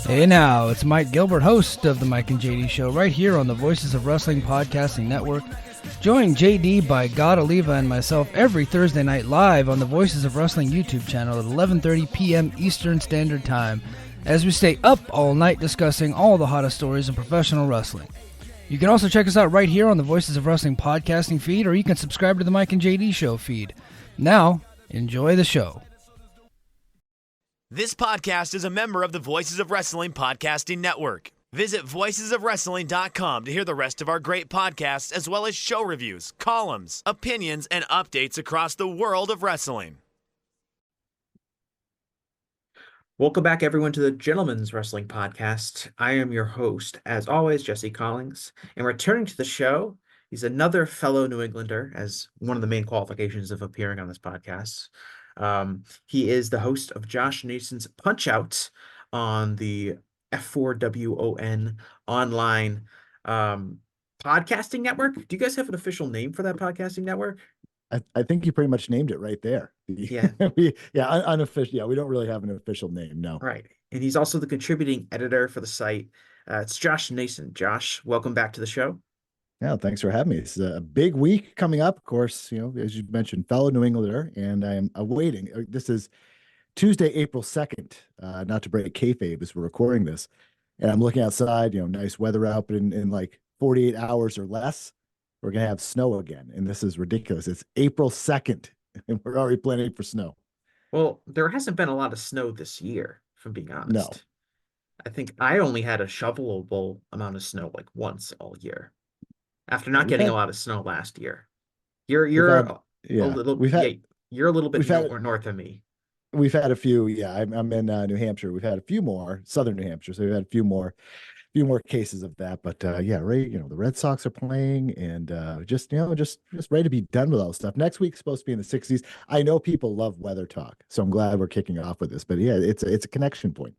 Hey now, it's Mike Gilbert, host of the Mike and JD Show, right here on the Voices of Wrestling Podcasting Network. Join JD by God Oliva and myself every Thursday night live on the Voices of Wrestling YouTube channel at 11:30 p.m. Eastern Standard Time, as we stay up all night discussing all the hottest stories in professional wrestling. You can also check us out right here on the Voices of Wrestling Podcasting feed, or you can subscribe to the Mike and JD Show feed. Now, enjoy the show. This podcast is a member of the Voices of Wrestling Podcasting Network. Visit voicesofwrestling.com to hear the rest of our great podcasts, as well as show reviews, columns, opinions, and updates across the world of wrestling. Welcome back, everyone, to the Gentleman's Wrestling Podcast. I am your host, as always, Jesse Collings. And returning to the show, he's another fellow New Englander, as one of the main qualifications of appearing on this podcast. He is the host of Josh Nason's Punch-Out on the F4WON online podcasting network. Do you guys have an official name for that podcasting network? I think you pretty much named it right there. Yeah. Unofficial. Yeah, we don't really have an official name, no. Right. And he's also the contributing editor for the site. It's Josh Nason. Josh, welcome back to the show. Yeah, thanks for having me. It's a big week coming up, of course, as you mentioned, fellow New Englander, and I am awaiting. This is Tuesday, April 2nd, not to break kayfabe as we're recording this. And I'm looking outside, nice weather out, but in like 48 hours or less, we're going to have snow again. And this is ridiculous. It's April 2nd, and we're already planning for snow. Well, there hasn't been a lot of snow this year, if I'm being honest. No. I think I only had a shovelable amount of snow like once all year, after not getting a lot of snow last year. You're a little bit more north of me. We've had a few. Yeah, I'm in New Hampshire. We've had a few more, southern New Hampshire. So we've had a few more cases of that. But right. The Red Sox are playing, and just ready to be done with all this stuff. Next week's supposed to be in the 60s. I know people love weather talk, so I'm glad we're kicking off with this. But yeah, it's a connection point.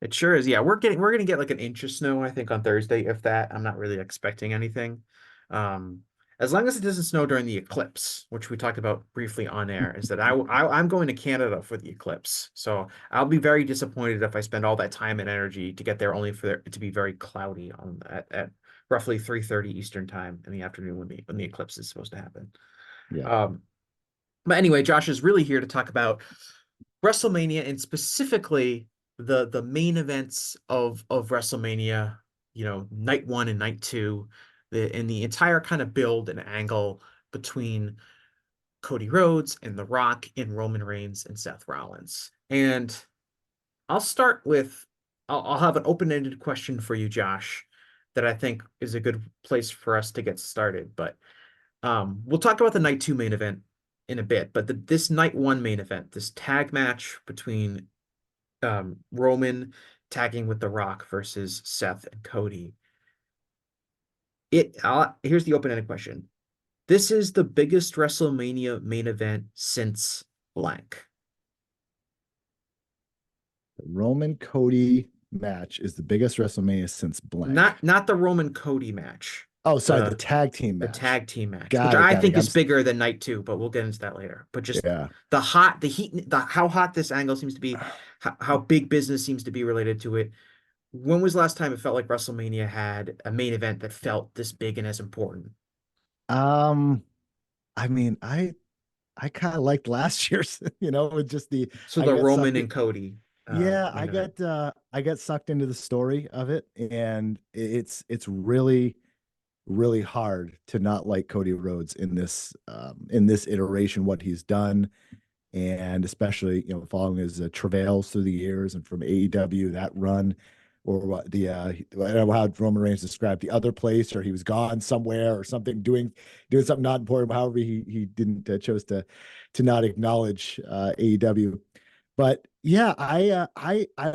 It sure is. Yeah, we're gonna get like an inch of snow, I think, on Thursday, if that. I'm not really expecting anything. As long as it doesn't snow during the eclipse, which we talked about briefly on air, is that I'm going to Canada for the eclipse. So I'll be very disappointed if I spend all that time and energy to get there only for it to be very cloudy at roughly 3:30 Eastern time in the afternoon when the eclipse is supposed to happen. Yeah. But anyway, Josh is really here to talk about WrestleMania, and specifically the main events of WrestleMania, night one and night two, and the entire kind of build and angle between Cody Rhodes and The Rock and Roman Reigns and Seth Rollins. And I'll start with, I'll have an open-ended question for you, Josh, that I think is a good place for us to get started. But we'll talk about the night two main event in a bit. But this night one main event, this tag match between Roman tagging with The Rock versus Seth and Cody. Here's the open-ended question. This is the biggest WrestleMania main event since blank. The Roman Cody match is the biggest WrestleMania since blank. Not the Roman Cody match. Oh, sorry, the tag team match. The tag team match, which I think is bigger than night two, but we'll get into that later. But just how hot this angle seems to be, how big business seems to be related to it. When was the last time it felt like WrestleMania had a main event that felt this big and as important? I mean, I kind of liked last year's, with just the Roman and Cody. I got sucked into the story of it, and it's really, really hard to not like Cody Rhodes in this iteration, what he's done, and especially following his travails through the years and from AEW, that run, or what I don't know how Roman Reigns described the other place, or he was gone somewhere or something, doing something not important. However, he didn't chose to not acknowledge AEW. But yeah, I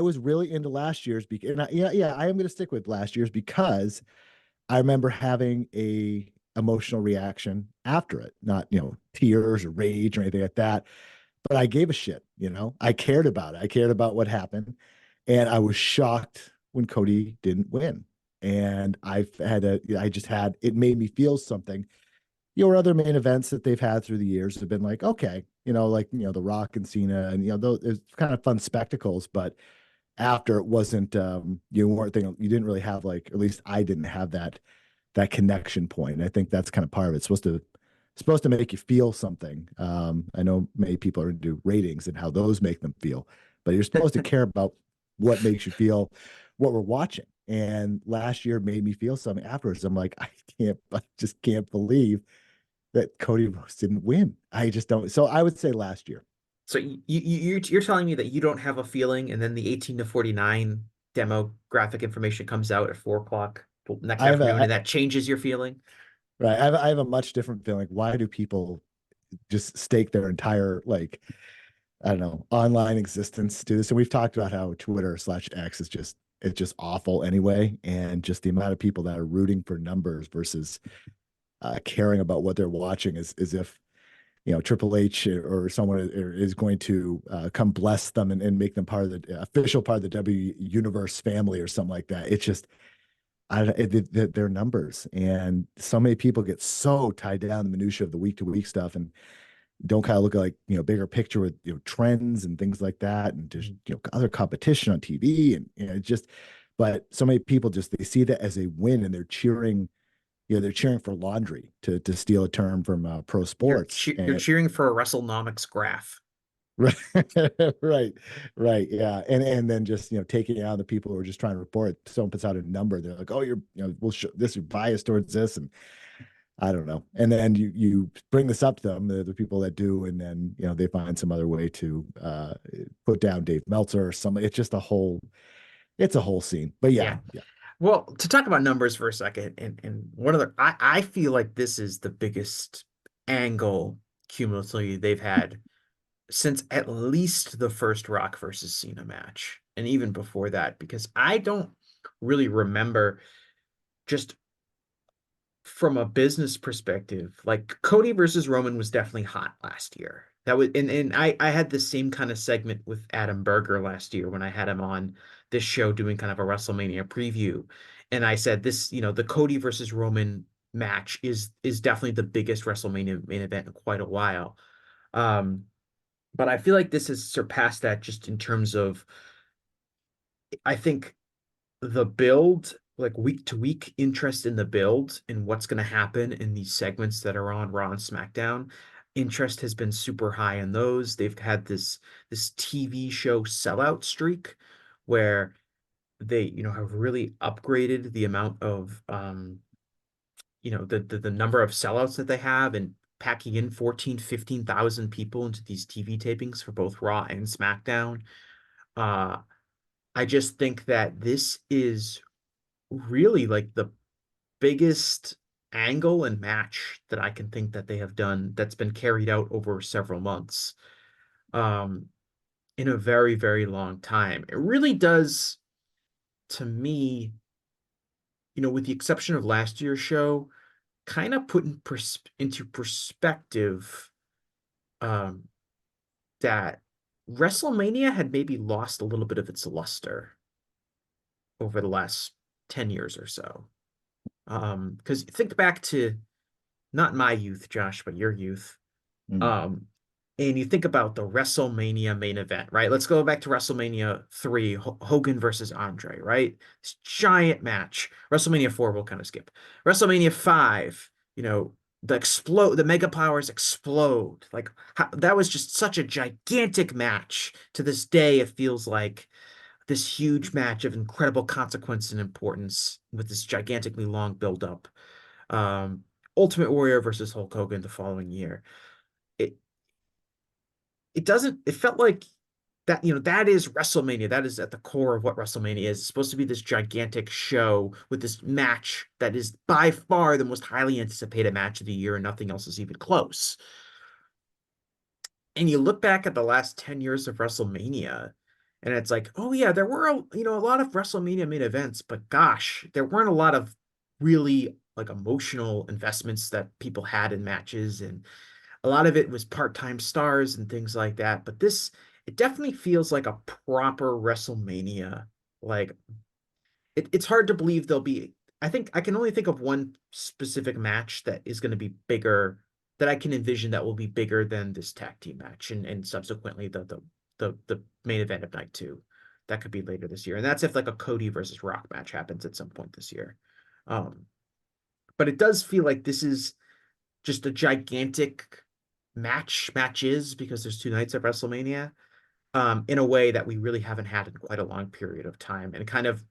was really into last year's, and I am going to stick with last year's because I remember having a emotional reaction after it, not tears or rage or anything like that, but I gave a shit. I cared about it. I cared about what happened, and I was shocked when Cody didn't win. And it made me feel something. Other main events that they've had through the years have been like, okay, like, The Rock and Cena, and, those it's kind of fun spectacles, but after it wasn't, you weren't thinking, you didn't really have, like, at least I didn't have that connection point. And I think that's kind of part of it. It's supposed to make you feel something. I know many people are into ratings and how those make them feel, but you're supposed to care about what makes you feel, what we're watching. And last year made me feel something afterwards. I'm like, I just can't believe that Cody Rhodes didn't win. I just don't. So I would say last year. So you're telling me that you don't have a feeling, and then the 18 to 49 demographic information comes out at 4 o'clock next I have afternoon, a and that changes your feeling? right. I have a much different feeling. Why do people just stake their entire, like, I don't know, online existence to this? And we've talked about how Twitter/X is just, it's just awful anyway, and just the amount of people that are rooting for numbers versus caring about what they're watching is as if Triple H or someone is going to come bless them and make them part of the official part of the W Universe family or something like that. It's just they're numbers, and so many people get so tied down in the minutia of the week to week stuff and don't kind of look at, like, bigger picture with trends and things like that, and just other competition on TV, and it's just. But so many people just, they see that as a win, and they're cheering. They're cheering for laundry, to steal a term from pro sports. You're cheering for a WrestleNomics graph. Right, right, yeah, and then just taking out the people who are just trying to report. Someone puts out a number, they're like, oh, you're we'll show this, you're biased towards this, and I don't know. And then you bring this up to them, the people that do, and then they find some other way to put down Dave Meltzer or something. It's a whole scene. But yeah. Well, to talk about numbers for a second, and one of I feel like this is the biggest angle cumulatively they've had since at least the first Rock versus Cena match, and even before that, because I don't really remember, just from a business perspective, like Cody versus Roman was definitely hot last year. That was, and I had the same kind of segment with Adam Berger last year when I had him on this show doing kind of a WrestleMania preview. And I said this, the Cody versus Roman match is definitely the biggest WrestleMania main event in quite a while. But I feel like this has surpassed that, just in terms of, I think, the build, like week to week interest in the build and what's going to happen in these segments that are on Raw and SmackDown. Interest has been super high in those. They've had this TV show sellout streak where they, have really upgraded the amount of the number of sellouts that they have, and packing in 15,000 people into these TV tapings for both Raw and SmackDown. I just think that this is really like the biggest angle and match that I can think that they have done that's been carried out over several months, in a very, very long time. It really does, to me, with the exception of last year's show, kind of put into perspective, um, that WrestleMania had maybe lost a little bit of its luster over the last 10 years or so. Because think back to, not my youth, Josh, but your youth. Mm. And you think about the WrestleMania main event, right? Let's go back to WrestleMania 3, Hogan versus Andre, right? This giant match. WrestleMania 4, we'll kind of skip. WrestleMania 5, the mega powers explode. Like, that was just such a gigantic match. To this day, it feels like this huge match of incredible consequence and importance with this gigantically long buildup. Ultimate Warrior versus Hulk Hogan the following year. It felt like that, that is WrestleMania. That is at the core of what WrestleMania is. It's supposed to be this gigantic show with this match that is by far the most highly anticipated match of the year, and nothing else is even close. And you look back at the last 10 years of WrestleMania, and it's like, oh yeah, there were a lot of WrestleMania main events, but gosh, there weren't a lot of really, like, emotional investments that people had in matches, and a lot of it was part-time stars and things like that. But it definitely feels like a proper WrestleMania. Like, it's hard to believe there'll be. I think I can only think of one specific match that is going to be bigger that I can envision that will be bigger than this tag team match and subsequently the main event of night two. That could be later this year. And that's if like a Cody versus Rock match happens at some point this year. Um, but it does feel like this is just a gigantic matches because there's two nights of WrestleMania, in a way that we really haven't had in quite a long period of time. And it kind of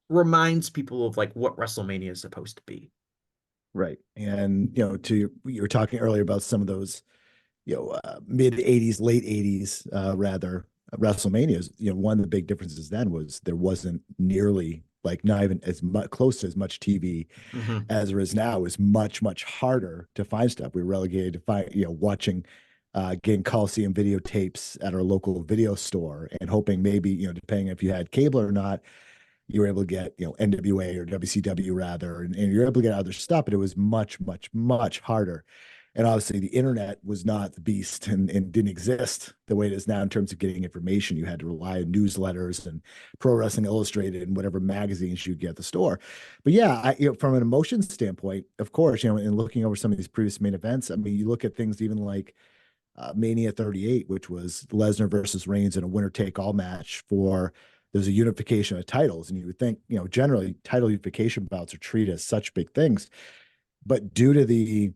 reminds people of like what WrestleMania is supposed to be. Right. And, you were talking earlier about some of those, mid 80s, late 80s, rather, WrestleManias. One of the big differences then was there wasn't nearly, like, not even as much close to as much TV Mm-hmm. as there is now. It was much, much harder to find stuff. We were relegated to find, watching, getting Coliseum videotapes at our local video store and hoping maybe, depending if you had cable or not, you were able to get, NWA or WCW rather, and you're able to get other stuff, but it was much, much, much harder. And obviously the internet was not the beast and didn't exist the way it is now in terms of getting information. You had to rely on newsletters and Pro Wrestling Illustrated and whatever magazines you get at the store. But yeah, from an emotion standpoint, of course, in looking over some of these previous main events, I mean, you look at things even like Mania 38, which was Lesnar versus Reigns in a winner take all match for there's a unification of titles. And you would think, generally title unification bouts are treated as such big things. But due to the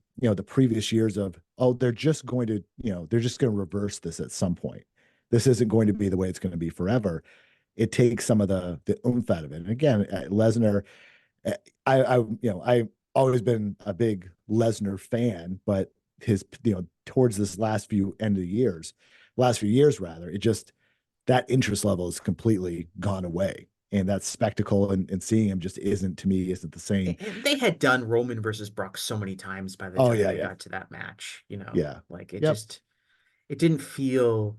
previous years of, oh, they're just going to, they're just going to reverse this at some point. This isn't going to be the way it's going to be forever. It takes some of the oomph out of it. And again, Lesnar, I've always been a big Lesnar fan, but his, towards this last few last few years rather, it just, that interest level is completely gone away. And that spectacle and seeing him just isn't the same. And they had done Roman versus Brock so many times by the Oh time yeah, they yeah, got to that match, yeah. like it Yep. just, it didn't feel,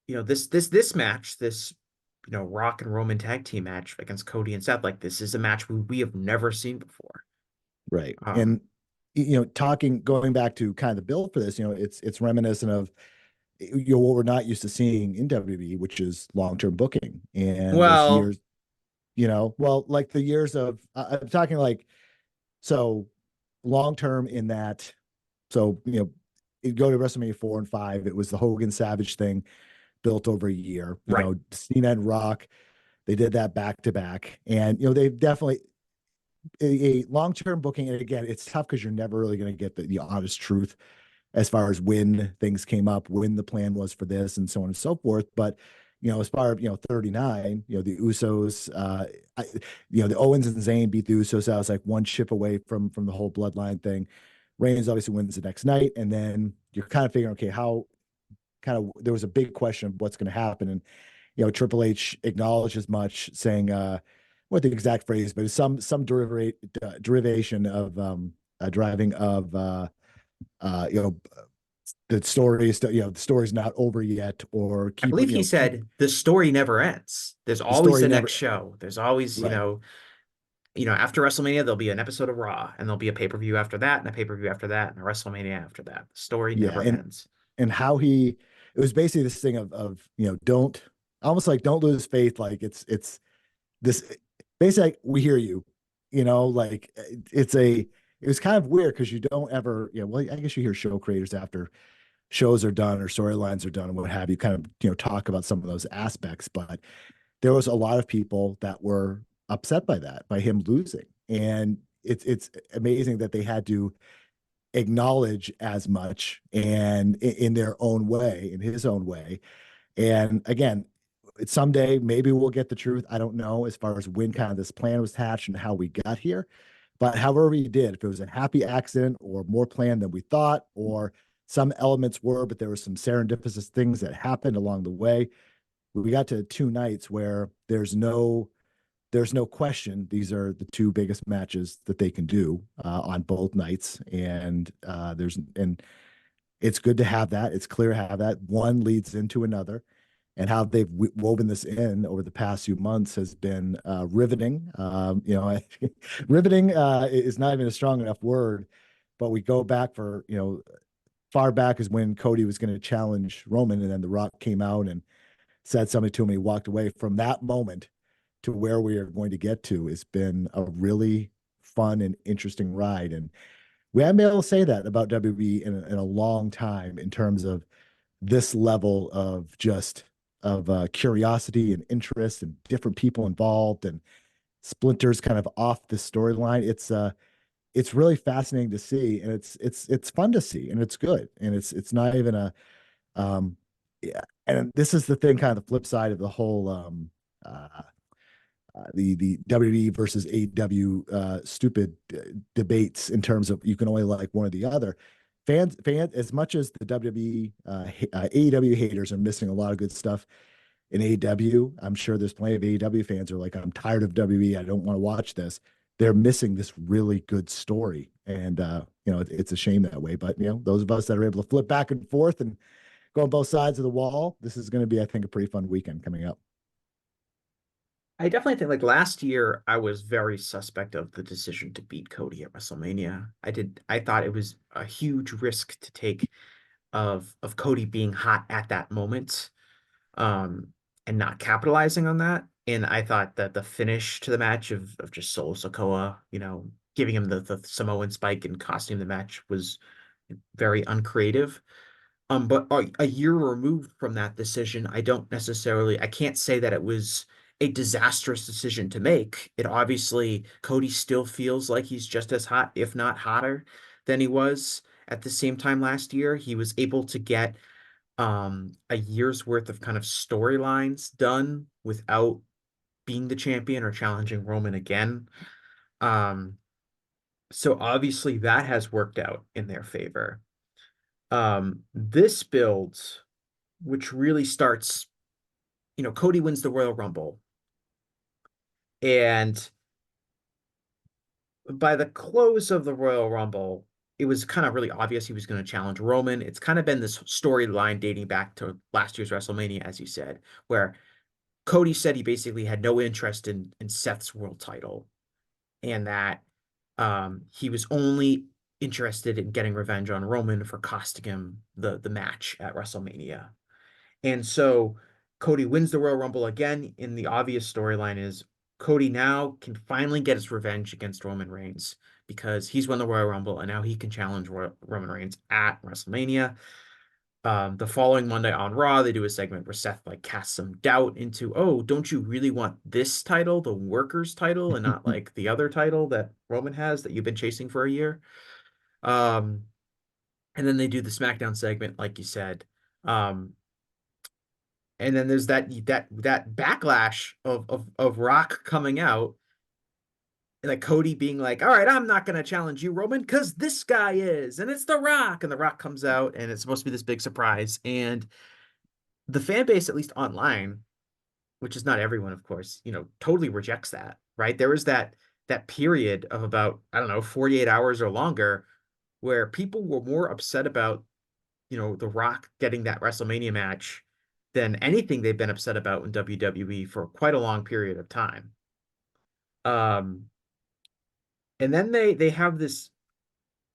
this match, this, Rock and Roman tag team match against Cody and Seth, like this is a match we have never seen before. Right. Um, And going back to kind of the build for this, it's reminiscent of what we're not used to seeing in WWE, which is long-term booking. And those well, years, well, like the years of I'm talking like, so long-term in that, so you go to WrestleMania 4 and 5, it was the Hogan Savage thing built over a year. right. Cena and Rock, they did that back to back. And they've definitely a long-term booking. And again, it's tough because you're never really going to get the honest truth as far as when things came up, when the plan was for this, and so on and so forth. But as far as 39, the Usos, the Owens and Zayn beat the Usos. I was like one chip away from the whole bloodline thing. Reigns obviously wins the next night, and then you're kind of figuring, okay, how kind of there was a big question of what's going to happen, and Triple H acknowledged as much, saying what the exact phrase, but some derivation of driving of uh, you know, the story is, the story's not over yet, or I believe he keep said the story never ends. There's the always story the next never show. There's always, right. after WrestleMania, thereul be an episode of Raw, and there'll be a pay-per-view after that, and a pay-per-view after that, and a WrestleMania after that. The story Yeah, never ends. and how it was basically this thing of don't, almost like don't lose faith, like it's this basically like, we hear you, like it was kind of weird because you don't ever, well, I guess you hear show creators after shows are done or storylines are done and what have you, kind of talk about some of those aspects, but there was a lot of people that were upset by that, by him losing. And it's amazing that they had to acknowledge as much and in their own way, in his own way. And again, someday maybe we'll get the truth. I don't know as far as when kind of this plan was hatched and how we got here. But however we did, if it was a happy accident or more planned than we thought, or some elements were, but there were some serendipitous things that happened along the way, we got to two nights where there's no question these are the two biggest matches that they can do on both nights. And and it's good to have that. It's clear to have that. One leads into another, and how they've woven this in over the past few months has been riveting. Riveting is not even a strong enough word, but we go back for, far back is when Cody was going to challenge Roman, and then The Rock came out and said something to him. He walked away. From that moment to where we are going to get to, has been a really fun and interesting ride. And we haven't been able to say that about WWE in a long time in terms of this level of just of curiosity and interest and different people involved and splinters kind of off the storyline. It's really fascinating to see, and it's fun to see, and it's good, and it's not even a yeah. And this is the thing, kind of the flip side of the whole uh the WWE versus AEW stupid debates in terms of you can only like one or the other. Fans, as much as the WWE AEW haters are missing a lot of good stuff in AEW, I'm sure there's plenty of AEW fans who are like, I'm tired of WWE. I don't want to watch this. They're missing this really good story. And it's a shame that way. But those of us that are able to flip back and forth and go on both sides of the wall, this is going to be, I think, a pretty fun weekend coming up. I definitely think like last year I was very suspect of the decision to beat Cody at WrestleMania. I thought it was a huge risk to take of Cody being hot at that moment, um, and not capitalizing on that. And I thought that the finish to the match of just Solo Sikoa, giving him the Samoan spike and costing him the match was very uncreative. But a year removed from that decision, I can't say that it was a disastrous decision to make. It obviously, Cody still feels like he's just as hot, if not hotter, than he was at the same time last year. He was able to get a year's worth of kind of storylines done without being the champion or challenging Roman again. Um, so obviously that has worked out in their favor. This build, which really starts, Cody wins the Royal Rumble. And by the close of the Royal Rumble, it was kind of really obvious he was going to challenge Roman. It's kind of been this storyline dating back to last year's WrestleMania, as you said, where Cody said he basically had no interest in Seth's world title, and that he was only interested in getting revenge on Roman for costing him the match at WrestleMania. And so Cody wins the Royal Rumble again. And the obvious storyline is Cody now can finally get his revenge against Roman Reigns because he's won the Royal Rumble and now he can challenge Roman Reigns at WrestleMania. The following Monday on Raw, they do a segment where Seth like casts some doubt into, oh, don't you really want this title, the workers title, and not like the other title that Roman has that you've been chasing for a year? Um, and then they do the SmackDown segment, like you said. And then there's that backlash of Rock coming out, and like Cody being like, all right, I'm not gonna challenge you, Roman, because this guy is, and it's The Rock. And The Rock comes out, and it's supposed to be this big surprise. And the fan base, at least online, which is not everyone, of course, totally rejects that, right? There was that period of about, I don't know, 48 hours or longer where people were more upset about, The Rock getting that WrestleMania match than anything they've been upset about in WWE for quite a long period of time. Um, and then they have this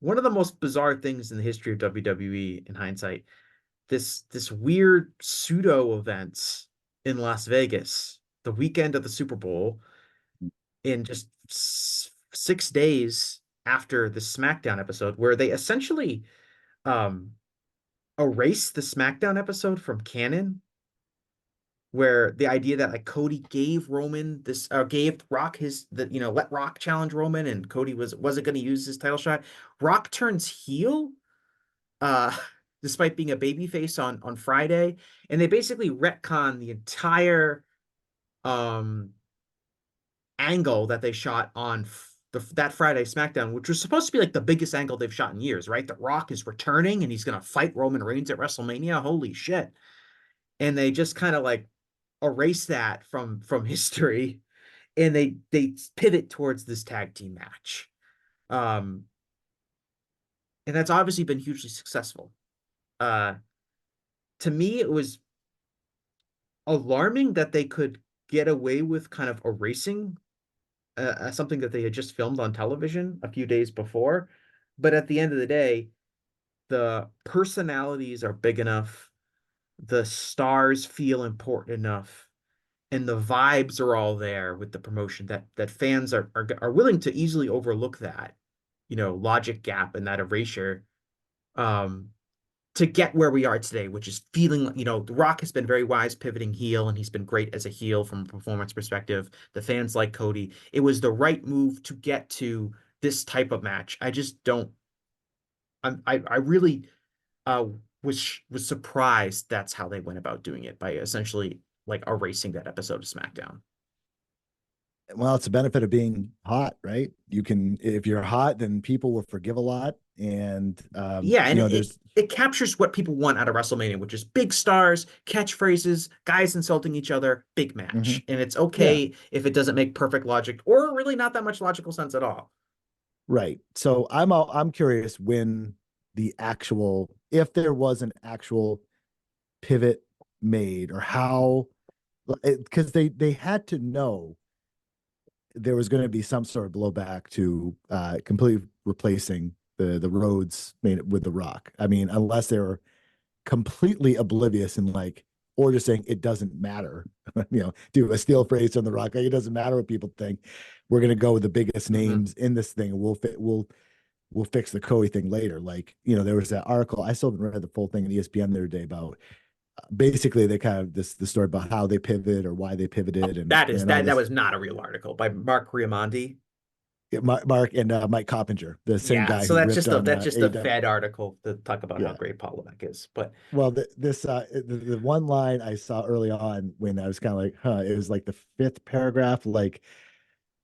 one of the most bizarre things in the history of WWE in hindsight, this weird pseudo events in Las Vegas, the weekend of the Super Bowl, in just 6 days after the SmackDown episode, where they essentially um erase the SmackDown episode from canon, where the idea that like Cody gave Roman this gave Rock let Rock challenge Roman, and Cody wasn't going to use his title shot. Rock turns heel uh despite being a babyface on Friday, and they basically retcon the entire um angle that they shot on that Friday SmackDown, which was supposed to be like the biggest angle they've shot in years, right? That Rock is returning and he's going to fight Roman Reigns at WrestleMania. Holy shit. And they just kind of like erase that from history, and they pivot towards this tag team match. Um and that's obviously been hugely successful. Uh to me it was alarming that they could get away with kind of erasing something that they had just filmed on television a few days before. But at the end of the day, the personalities are big enough, the stars feel important enough, and the vibes are all there with the promotion that fans are willing to easily overlook that logic gap and that erasure, um, to get where we are today, which is feeling, The Rock has been very wise pivoting heel, and he's been great as a heel from a performance perspective. The fans like Cody. It was the right move to get to this type of match. I just don't. I really uh was surprised that's how they went about doing it, by essentially like erasing that episode of SmackDown. Well, it's a benefit of being hot, right? You can, if you're hot, then people will forgive a lot. And, Yeah, and it there's, it captures what people want out of WrestleMania, which is big stars, catchphrases, guys insulting each other, big Mhm. match. And it's Yeah, okay if it doesn't make perfect logic or really not that much logical sense at all. right. So I'm curious when if there was an actual pivot made, or how, because they had to know there was going to be some sort of blowback to completely replacing the Rhodes made with the Rock. I mean, unless they were completely oblivious and like, or just saying it doesn't matter, do a steel phrase on the Rock. Like, it doesn't matter what people think. We're going to go with the biggest Mhm. names in this thing, and we'll fix the Cody thing later. Like, there was that article. I still haven't read the full thing in ESPN the other day about basically they kind of the story about how they pivot or why they pivoted, and all That this. was not a real article by Mark Riamondi. Yeah, Mark and Mike Coppinger, the same Yeah, guy so who ripped on that's just a AEW. Fed article to talk about how Yeah. great Paul Levesque is. But Well, the one line I saw early on when I was kind of like, huh, it was like the fifth paragraph, like,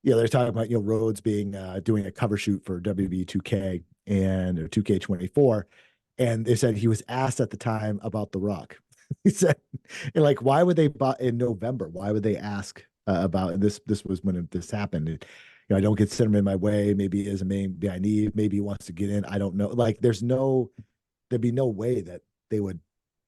they're talking about Rhodes being doing a cover shoot for WB 2K and or 2K24, and they said he was asked at the time about The Rock. He said, and like, why would they buy in November? Why would they ask about this? This was when this happened. I don't get cinema in my way. Maybe it is a maybe I need. Maybe he wants to get in. I don't know. Like, there'd be no way that they would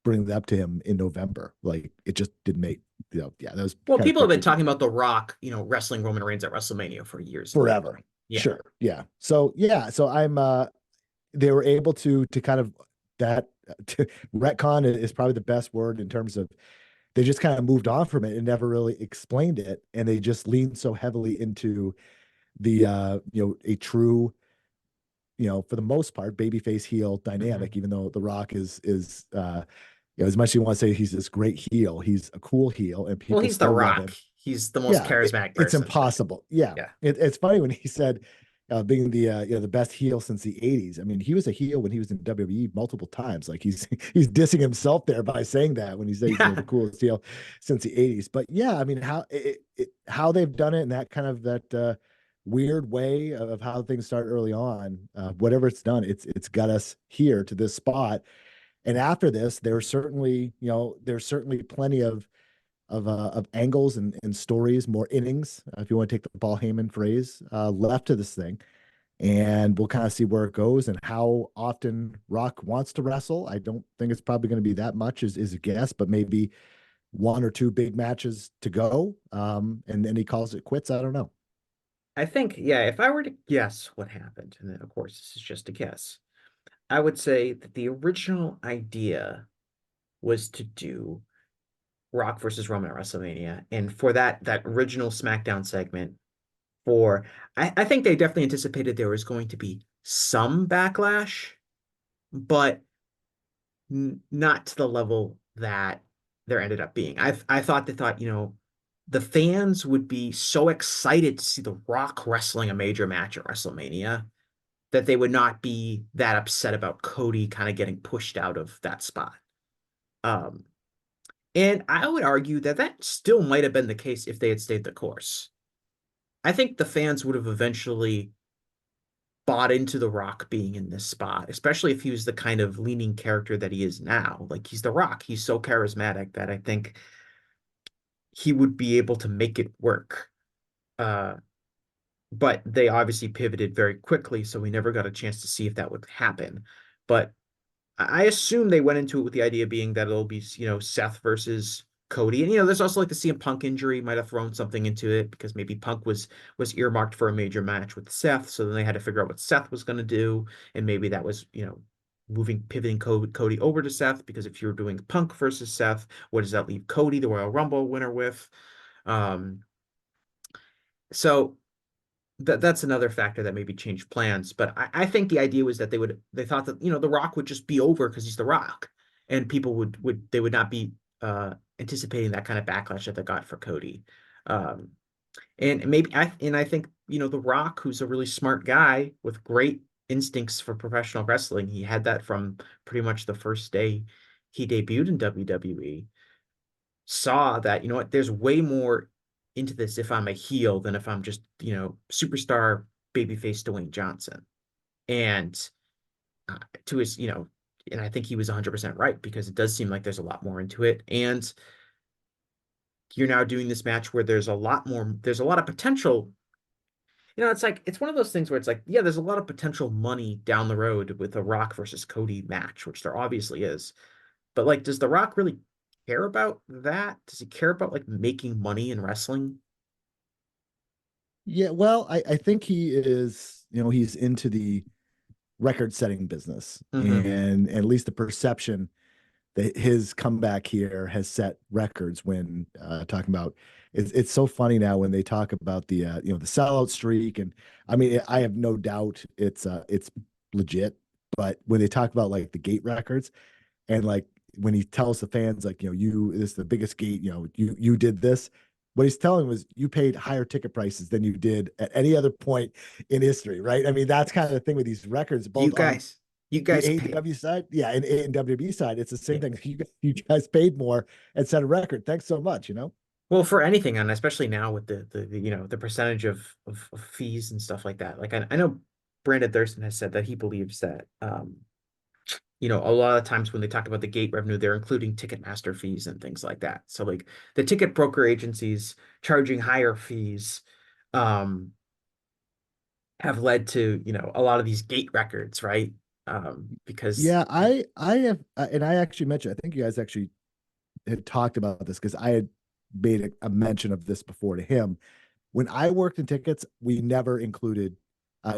bring that up to him in November. Like, it just didn't make, yeah, that was well, kind of people have been cryptic talking about The Rock, wrestling Roman Reigns at WrestleMania for years and years. forever. Yeah. Sure. Yeah. So, I'm, they were able to kind of that to, retcon is probably the best word in terms of they just kind of moved on from it and never really explained it. And they just leaned so heavily into the, a true, for the most part, babyface heel dynamic, Mhm. even though The Rock as much as you want to say he's this great heel, he's a cool heel and Well, people he's The still love Rock. him. He's the most Yeah, charismatic it's person. impossible. Yeah, Yeah. it's funny when he said being the the best heel since the '80s. I mean, he was a heel when he was in WWE multiple times. Like, he's dissing himself there by saying that when he says he's the Yeah. coolest heel since the '80s. But yeah, I mean, how they've done it in that kind of that weird way of how things start early on. Whatever it's done, it's got us here to this spot. And after this, there's certainly plenty of angles and stories, more innings, if you want to take the Paul Heyman phrase, left to this thing. And we'll kind of see where it goes and how often Rock wants to wrestle. I don't think it's probably going to be that much, is a guess, but maybe one or two big matches to go. And then he calls it quits. I don't know. I think, yeah, if I were to guess what happened, and then of course this is just a guess, I would say that the original idea was to do Rock versus Roman at WrestleMania. And for that original SmackDown segment, I think they definitely anticipated there was going to be some backlash, but not to the level that there ended up being. I thought they thought, the fans would be so excited to see The Rock wrestling a major match at WrestleMania that they would not be that upset about Cody kind of getting pushed out of that spot. Um, and I would argue that that still might have been the case if they had stayed the course. I think the fans would have eventually bought into The Rock being in this spot, especially if he was the kind of leaning character that he is now. Like, he's The Rock. He's so charismatic that I think he would be able to make it work. Uh, but they obviously pivoted very quickly, so we never got a chance to see if that would happen. But I assume they went into it with the idea being that it'll be, Seth versus Cody. And, there's also like the CM Punk injury might have thrown something into it, because maybe Punk was earmarked for a major match with Seth. So then they had to figure out what Seth was going to do. And maybe that was, pivoting Cody over to Seth, because if you're doing Punk versus Seth, what does that leave Cody, the Royal Rumble winner, with? Um, so that's another factor that maybe changed plans. But I think the idea was that they thought that, The Rock would just be over because he's The Rock, and people would not be anticipating that kind of backlash that they got for Cody. Um, and maybe I think, The Rock, who's a really smart guy with great instincts for professional wrestling, he had that from pretty much the first day he debuted in WWE, saw that, there's way more into this if I'm a heel than if I'm just, superstar babyface Dwayne Johnson. And to his, and I think he was 100% right, because it does seem like there's a lot more into it. And you're now doing this match where there's a lot of potential. It's one of those things where it's like, yeah, there's a lot of potential money down the road with a Rock versus Cody match, which there obviously is. But like, does The Rock really care about that? Does he care about like making money in wrestling? Yeah, well, I think he is, he's into the record setting business, Mm-hmm. and at least the perception that his comeback here has set records when talking about it's so funny now when they talk about the the sellout streak. And I mean, I have no doubt it's legit, but when they talk about like the gate records, and like when he tells the fans like, you this is the biggest gate, you did this, what he's telling was you paid higher ticket prices than you did at any other point in history, right? I mean, that's kind of the thing with these records, You both on guys, you the guys pay. AEW side, yeah, and WWE side, it's the same Yeah. thing. You guys paid more and set a record. Thanks so much. Well, for anything, and especially now with the percentage of fees and stuff like that. Like I know Brandon Thurston has said that he believes that a lot of times when they talk about the gate revenue, they're including Ticketmaster fees and things like that. So like the ticket broker agencies charging higher fees um have led to, a lot of these gate records, right? Because Yeah, I have, and I actually mentioned. I think you guys actually had talked about this because I had made a mention of this before to him. When I worked in tickets, we never included.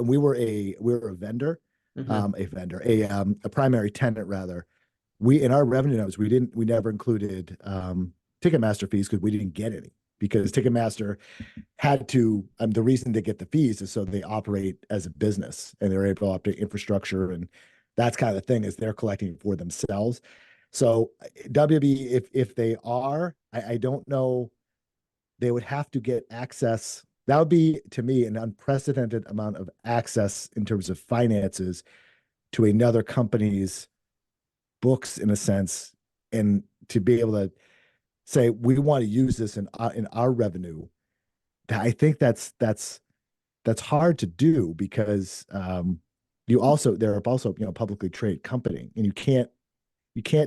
We were a vendor, Mhm. a primary tenant rather. We in our revenue numbers, we never included Ticketmaster fees because we didn't get any, because Ticketmaster had to. The reason they get the fees is so they operate as a business and they're able to operate infrastructure, and that's kind of the thing, is they're collecting for themselves. So WB, if they are, I don't know, they would have to get access. That would be, to me, an unprecedented amount of access in terms of finances to another company's books, in a sense, and to be able to say we want to use this in our revenue. I think that's hard to do because they're also publicly traded company, and you can't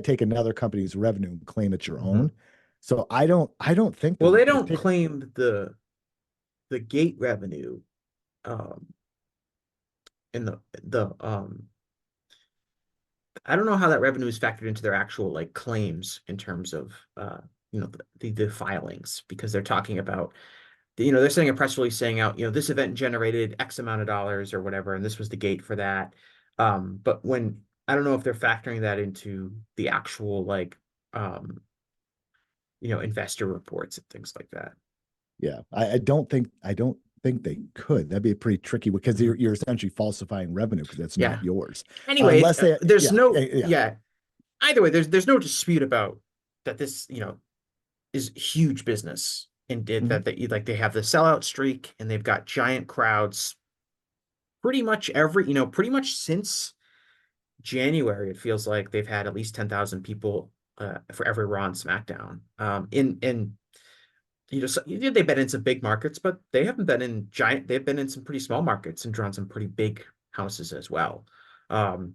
take another company's revenue and claim it's your Mhm. own. So I don't think Well, they the don't ticket. claim the gate revenue um in the I don't know how that revenue is factored into their actual like claims in terms of the filings, because they're talking about they're sending a press release saying out, this event generated X amount of dollars or whatever, and this was the gate for that. But when I don't know if they're factoring that into the actual like investor reports and things like that. Yeah, I don't think they could. That'd be a pretty tricky, because you're Mhm. you're essentially falsifying revenue because that's Yeah. not yours, Anyway, unless they. there's Yeah, no yeah, yeah. Either way, there's no dispute about that. This is huge business, and did mhm. that they have the sellout streak, and they've got giant crowds pretty much since January. It feels like they've had at least 10,000 people for every Raw and SmackDown. In so, they've been in some big markets, but they haven't been in giant. They've been in some pretty small markets and drawn some pretty big houses as well. Um,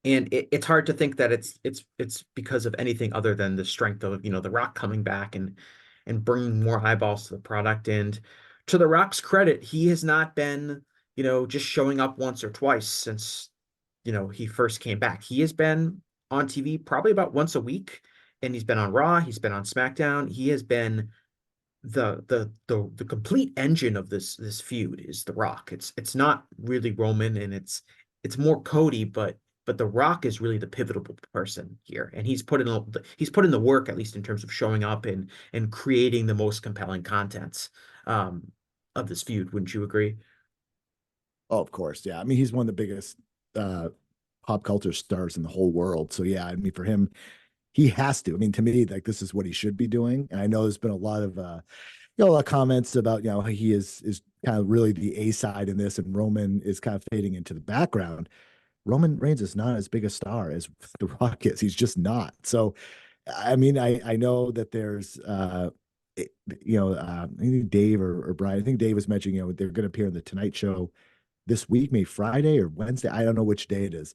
and it's hard to think that it's because of anything other than the strength of The Rock coming back and bringing more eyeballs to the product. And to The Rock's credit, he has not been just showing up once or twice since he first came back. He has been on TV probably about once a week, and he's been on Raw, he's been on SmackDown. He has been the complete engine of this feud is The Rock. It's not really Roman, and it's more Cody, but The Rock is really the pivotal person here, and he's put in the work, at least in terms of showing up and creating the most compelling content. Um, this feud. Wouldn't you agree? Oh, of course. Yeah. I mean, he's one of the biggest uh, pop culture stars in the whole world. So yeah, I mean, for him, he has to. I mean, to me, like this is what he should be doing. And I know there's been a lot of a lot of comments about he is kind of really the A side in this, and Roman is kind of fading into the background. Roman Reigns is not as big a star as The Rock is. He's just not. So, I mean, I know that there's I think Dave or Brian. I think Dave was mentioning they're going to appear in the Tonight Show this week, maybe Friday or Wednesday. I don't know which day it is.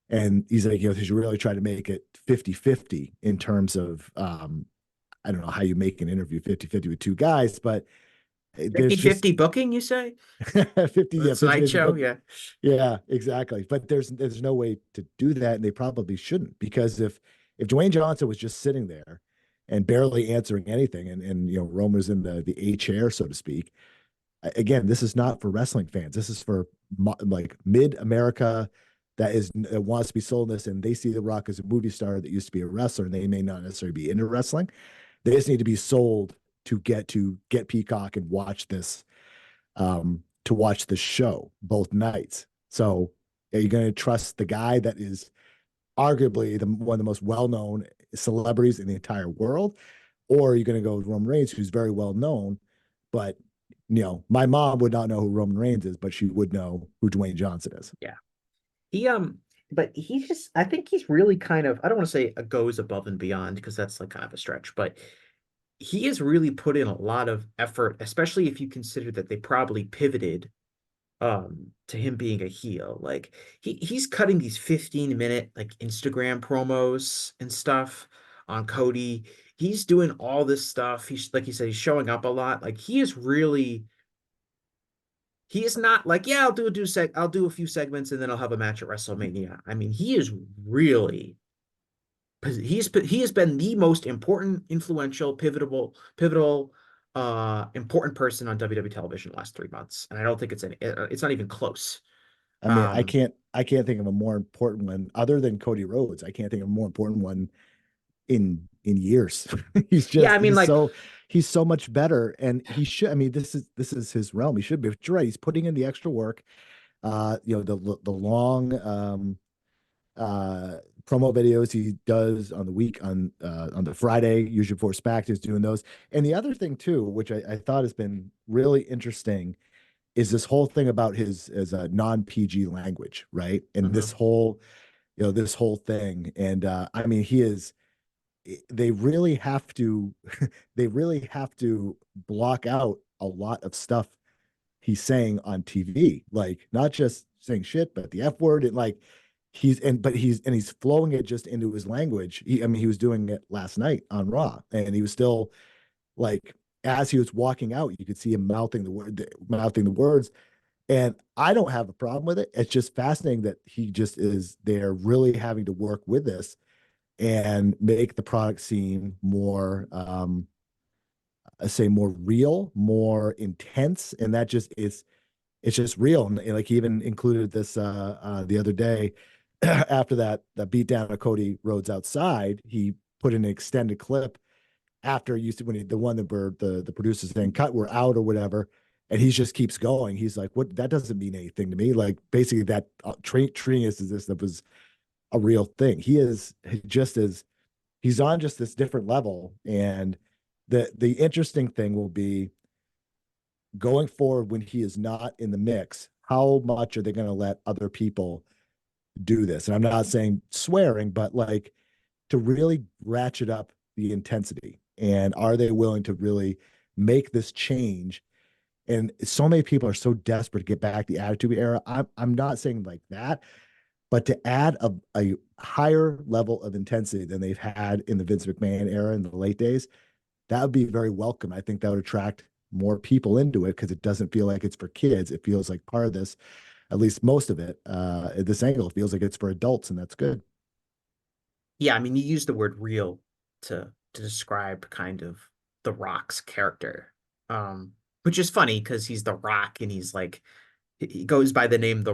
And he's like, they should really try to make it 50-50 in terms of I don't know how you make an interview 50-50 with two guys, but there's just 50-50 booking, you say? 50, yeah, The Tonight 50-50 Show, book. yeah. Yeah, exactly. But there's no way to do that, and they probably shouldn't, because if Dwayne Johnson was just sitting there and barely answering anything, and Romer's in the A chair, so to speak, again, this is not for wrestling fans. This is for like mid America that wants to be sold this, and they see The Rock as a movie star that used to be a wrestler, and they may not necessarily be into wrestling. They just need to be sold to get Peacock and watch this to watch the show both nights. So are you going to trust the guy that is arguably one of the most well-known celebrities in the entire world, or are you going to go with Roman Reigns, who's very well known, but my mom would not know who Roman Reigns is, but she would know who Dwayne Johnson is. Yeah. He but he just, I think he's really kind of, I don't want to say goes above and beyond, because that's like kind of a stretch, but he has really put in a lot of effort, especially if you consider that they probably pivoted to him being a heel. Like he's cutting these 15-minute like Instagram promos and stuff on Cody. He's doing all this stuff. He's, like you said, he's showing up a lot. Like he is not like, yeah, I'll do a few segments and then I'll have a match at WrestleMania. I mean, he is really, he has been the most important, influential, pivotal, important person on WWE television the last 3 months, and I don't think it's not even close. I mean, Um, I can't think of a more important one other than Cody Rhodes. I can't think of a more important one in years. he's yeah, I just mean, like, he's so much better, and he should. I mean, this is his realm. He should be. But you're right. He's putting in the extra work. The long uh promo videos he does on the week on the Friday, usually before SmackDown, is doing those. And the other thing too, which I thought has been really interesting, is this whole thing about his as a non-PG language, right? And uh-huh. this whole thing. And I mean, they really have to they really have to block out a lot of stuff he's saying on TV, like not just saying shit, but the F word, and like he's flowing it just into his language. I mean, he was doing it last night on Raw, and he was still like, as he was walking out, you could see him mouthing the words. And I don't have a problem with it. It's just fascinating that he just is there really having to work with this and make the product seem more I say more real, more intense. And that just is it's just real. And like he even included this the other day after that beat down of Cody Rhodes outside, he put in an extended clip after you see when the one that were the producers saying cut, we're out or whatever. And he just keeps going. He's like, what? That doesn't mean anything to me. Like basically that treating us as this that was a real thing. He just is he's on just this different level. And the interesting thing will be going forward when he is not in the mix, how much are they going to let other people do this? And I'm not saying swearing, but like to really ratchet up the intensity. And are they willing to really make this change? And so many people are so desperate to get back the Attitude Era. I'm not saying like that, but to add a higher level of intensity than they've had in the Vince McMahon era in the late days, that would be very welcome. I think that would attract more people into it because it doesn't feel like it's for kids. It feels like part of this, at least most of it, this angle feels like it's for adults, and that's good. Yeah, I mean, you use the word real to describe kind of The Rock's character, which is funny because he's The Rock and he's like he goes by the name The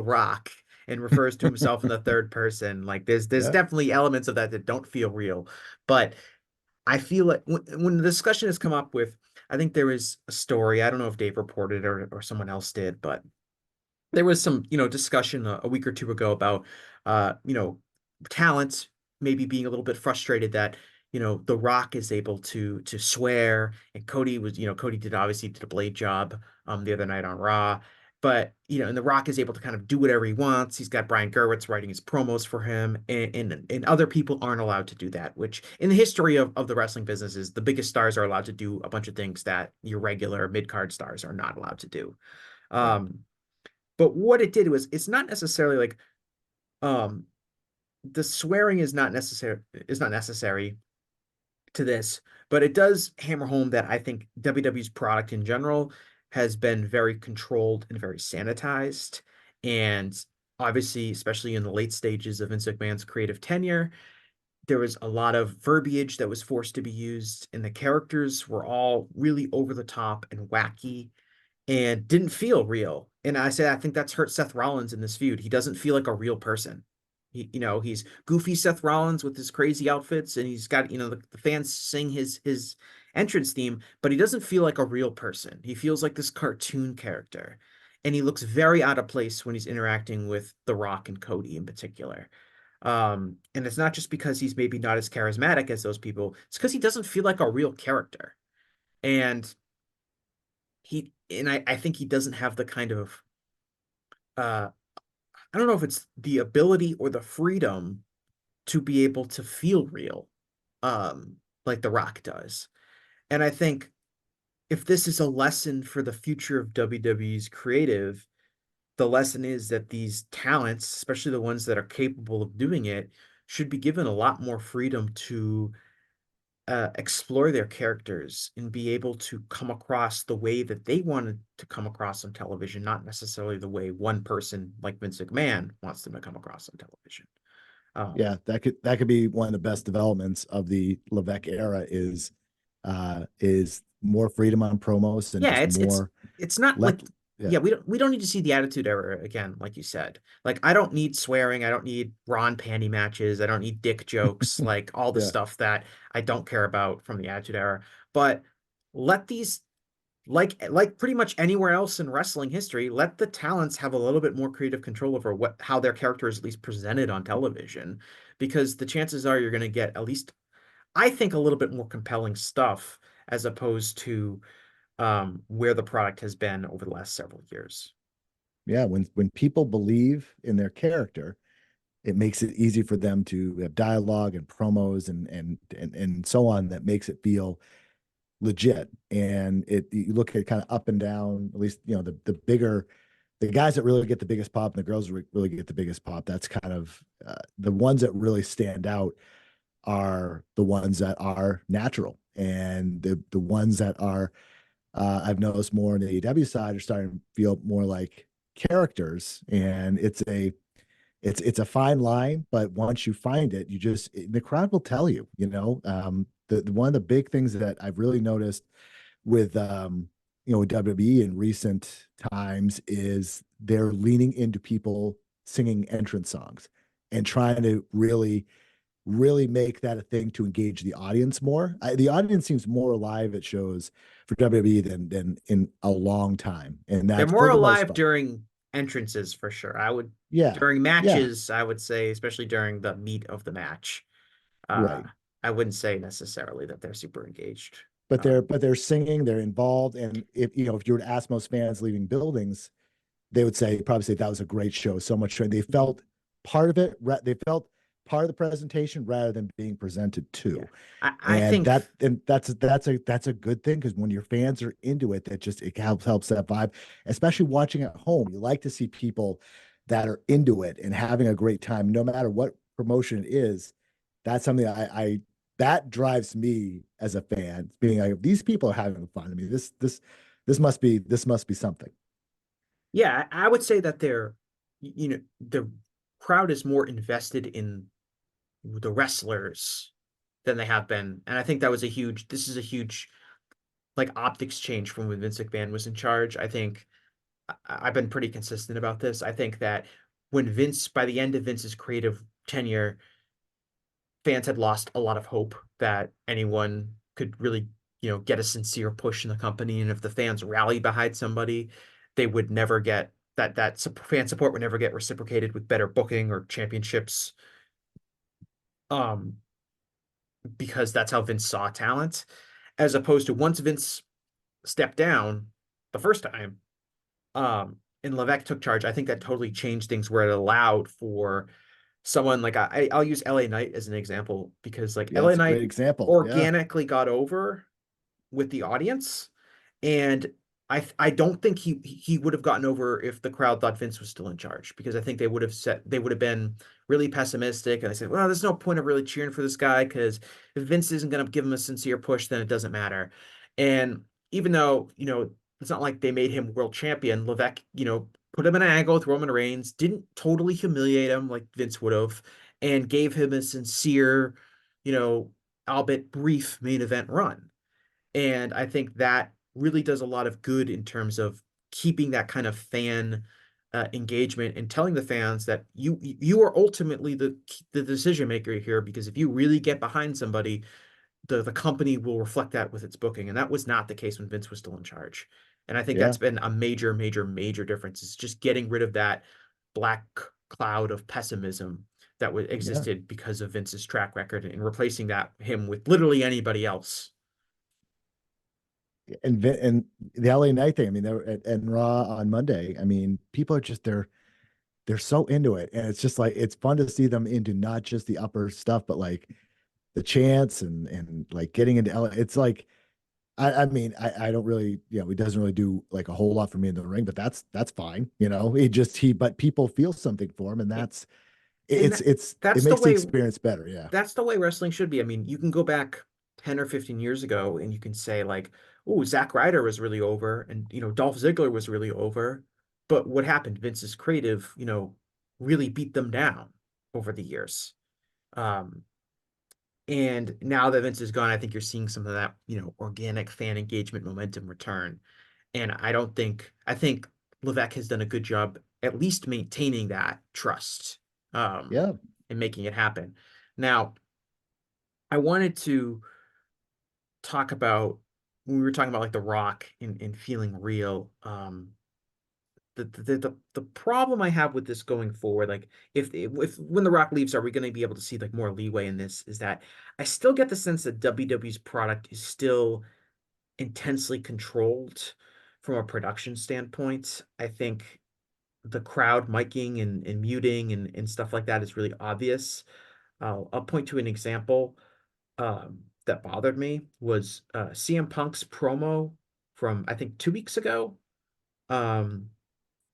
Rock and refers to himself in the third person. Like there's Yeah. definitely elements of that don't feel real, but I feel like when the discussion has come up with I think there was a story. I don't know if Dave reported it or someone else did, but there was some, discussion a week or two ago about, you know, talent maybe being a little bit frustrated that, The Rock is able to swear, and Cody was, Cody did a blade job the other night on Raw. But, and The Rock is able to kind of do whatever he wants. He's got Brian Gerwitz writing his promos for him, and other people aren't allowed to do that, which in the history of the wrestling business is the biggest stars are allowed to do a bunch of things that your regular mid-card stars are not allowed to do. Right. Um, but what it did was it's not necessarily like um the swearing is not necessary to this, but it does hammer home that I think WWE's product in general has been very controlled and very sanitized. And obviously, especially in the late stages of Vince McMahon's creative tenure, there was a lot of verbiage that was forced to be used, and the characters were all really over the top and wacky and didn't feel real. And I think that's hurt Seth Rollins in this feud. He doesn't feel like a real person. He's goofy Seth Rollins with his crazy outfits, and he's got, the fans sing his entrance theme, but he doesn't feel like a real person. He feels like this cartoon character. And he looks very out of place when he's interacting with The Rock and Cody in particular. And it's not just because he's maybe not as charismatic as those people, it's because he doesn't feel like a real character. And I think he doesn't have the kind of uh I don't know if it's the ability or the freedom to be able to feel real, like The Rock does. And I think if this is a lesson for the future of WWE's creative, the lesson is that these talents, especially the ones that are capable of doing it, should be given a lot more freedom to explore their characters and be able to come across the way that they wanted to come across on television, not necessarily the way one person like Vince McMahon wants them to come across on television. Um, Yeah, that could be one of the best developments of the Levesque era is more freedom on promos and yeah, just it's more it's not let like yeah, yeah, we don't need to see the Attitude Era again, like you said. Like I don't need swearing, I don't need Ron panty matches, I don't need dick jokes, like all the yeah. stuff that I don't care about from the Attitude Era. But let these like pretty much anywhere else in wrestling history, let the talents have a little bit more creative control over how their character is at least presented on television, because the chances are you're going to get at least, I think, a little bit more compelling stuff as opposed to where the product has been over the last several years. Yeah, when people believe in their character, it makes it easy for them to have dialogue and promos and so on that makes it feel legit. And you look at kind of up and down, at least the guys that really get the biggest pop and the girls really get the biggest pop. That's kind of the ones that really stand out are the ones that are natural, and the ones that are I've noticed more on the AEW side are starting to feel more like characters, and it's a fine line, but once you find it, the crowd will tell you. The one of the big things that I've really noticed with with WWE in recent times is they're leaning into people singing entrance songs and trying to really make that a thing to engage the audience more. The audience seems more alive at shows for WWE than in a long time, and They're that's more for the most alive part. during entrances for sure. Yeah, During yeah, matches, I would say, especially during the meat of the match. Uh, right. I wouldn't say necessarily that they're super engaged. But Um, they're singing, they're involved, and if you were to ask most fans leaving buildings, they would probably say that was a great show. So much they felt part of it. They felt part of the presentation rather than being presented yeah, to. I And think that's a good thing, because when your fans are into it, it helps that vibe, especially watching at home. You like to see people that are into it and having a great time, no matter what promotion it is. That's something I that drives me as a fan, being like, these people are having fun. I mean, this must be something. yeah, I would say that the crowd is more invested in the wrestlers than they have been, and I think this is a huge like optics change from when Vince McMahon was in charge. I think I've been pretty consistent about this. I think that by the end of Vince's creative tenure, fans had lost a lot of hope that anyone could really, get a sincere push in the company. And if the fans rally behind somebody, they would never get that fan support would never get reciprocated with better booking or championships. Um, because that's how Vince saw talent, as opposed to once Vince stepped down the first time, and Levesque took charge, I think that totally changed things where it allowed for someone like I'll use LA Knight as an example because like Yeah, LA that's a great Knight example. Yeah. organically got over with the audience, and I don't think he would have gotten over if the crowd thought Vince was still in charge, because I think they would have been really pessimistic, and they said, well, there's no point of really cheering for this guy because if Vince isn't going to give him a sincere push, then it doesn't matter. And even though it's not like they made him world champion, Levesque put him in an angle, threw him in reins, didn't totally humiliate him like Vince would have, and gave him a sincere, albeit brief main event run. And I think that really does a lot of good in terms of keeping that kind of fan engagement and telling the fans that you are ultimately the decision maker here, because if you really get behind somebody, the company will reflect that with its booking. And that was not the case when Vince was still in charge. And I think Yeah. that's been a major, major, major difference. Is just getting rid of that black cloud of pessimism that Yeah. existed because of Vince's track record, and replacing him with literally anybody else. And the LA Knight thing, I mean, they were at Raw on Monday. I mean, people are just they're so into it. And it's just like it's fun to see them into not just the upper stuff, but like the chants and like getting into LA. It's like I mean, I don't really, he doesn't really do like a whole lot for me in the ring, but that's fine. But people feel something for him, and And it that's the makes the way experience better. Yeah. that's the way wrestling should be. I mean, you can go back 10 or 15 years ago and you can say like, oh, Zack Ryder was really over, and Dolph Ziggler was really over. But what happened? Vince's creative, really beat them down over the years. Um, and now that Vince is gone, I think you're seeing some of that, organic fan engagement momentum return. And I think Levesque has done a good job at least maintaining that trust, Yeah. and making it happen. Now, I wanted to talk about when we were talking about like The Rock and feeling real. The problem I have with this going forward, like if when The Rock leaves, are we going to be able to see like more leeway in this? Is that I still get the sense that WWE's product is still intensely controlled from a production standpoint. I think the crowd miking and muting and stuff like that is really obvious. I'll point to an example that bothered me was CM Punk's promo from I think 2 weeks ago. Um,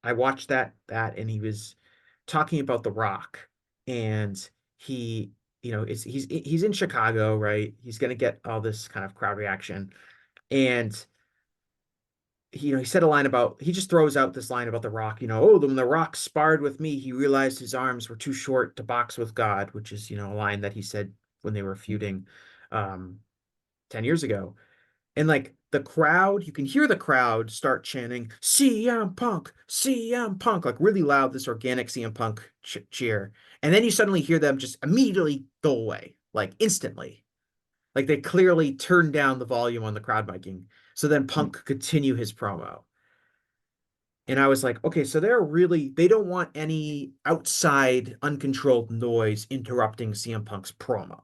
I watched that and he was talking about The Rock, and he he's in Chicago, right? He's gonna get all this kind of crowd reaction, and he said a line about he just throws out this line about The Rock, oh, when The Rock sparred with me, he realized his arms were too short to box with God, which is a line that he said when they were feuding um 10 years ago. And like the crowd, you can hear the crowd start chanting CM Punk, CM Punk, like really loud, this organic CM Punk cheer. And then you suddenly hear them just immediately go away, like instantly. Like they clearly turned down the volume on the crowd miking. So then Punk could continue his promo. And I was like, okay, so they don't want any outside uncontrolled noise interrupting CM Punk's promo.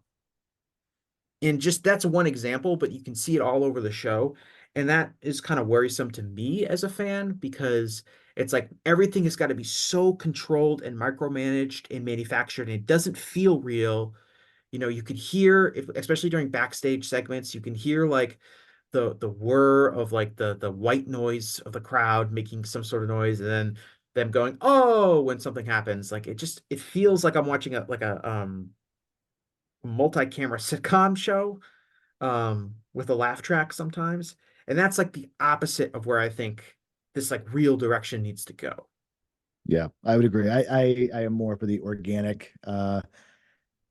And just that's one example, but you can see it all over the show. And that is kind of worrisome to me as a fan, because it's like everything has got to be so controlled and micromanaged and manufactured, and it doesn't feel real. You could hear, especially during backstage segments, you can hear like the whir of like the white noise of the crowd making some sort of noise, and then them going, oh, when something happens. Like it feels like I'm watching a multi-camera sitcom show with a laugh track sometimes. And that's like the opposite of where I think this like real direction needs to go. Yeah, I would agree. I am more for the organic,